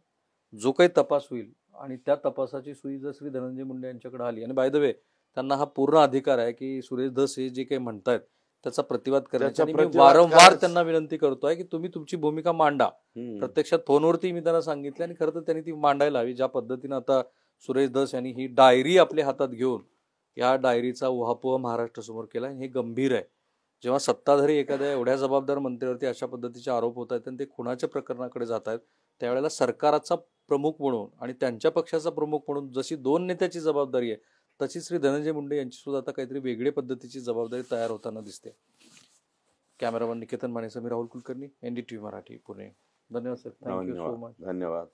जो काही तपास होईल आणि त्या तपासाची सुई जर श्री धनंजय मुंडे यांच्याकडे आली, आणि बाय द वे त्यांना हा पूर्ण अधिकार आहे की सुरेश धस हे जे काही म्हणतायत त्याचा प्रतिवाद करण्याचा. मी वारंवार त्यांना विनंती करतोय की तुम्ही तुमची भूमिका मांडा. प्रत्यक्षात फोनवरती मी त्यांना सांगितलं आणि खरं तर त्यांनी ती मांडायला हवी. ज्या पद्धतीनं आता सुरेश धस यांनी ही डायरी आपल्या हातात घेऊन या डायरीचा उहापोह महाराष्ट्रासमोर केला, हे गंभीर आहे. जेव्हा सत्ताधारी एखाद्या एवढ्या जबाबदार मंत्र्यावरती अशा पद्धतीचे आरोप होत आहेत आणि ते खुनाच्या प्रकरणाकडे जात आहेत, त्यावेळेला सरकारचा प्रमुख म्हणून आणि त्यांच्या पक्षाचा प्रमुख म्हणून जशी 2 नेत्याची जबाबदारी आहे, तशी श्री धनंजय मुंडे यांची सुद्धा आता काहीतरी वेगळ्या पद्धतीची जबाबदारी तयार होताना दिसते. कॅमेरामन निकेतन मानेसह मी राहुल कुलकर्णी, NDTV मराठी, पुणे. धन्यवाद सर. Thank you so much. धन्यवाद.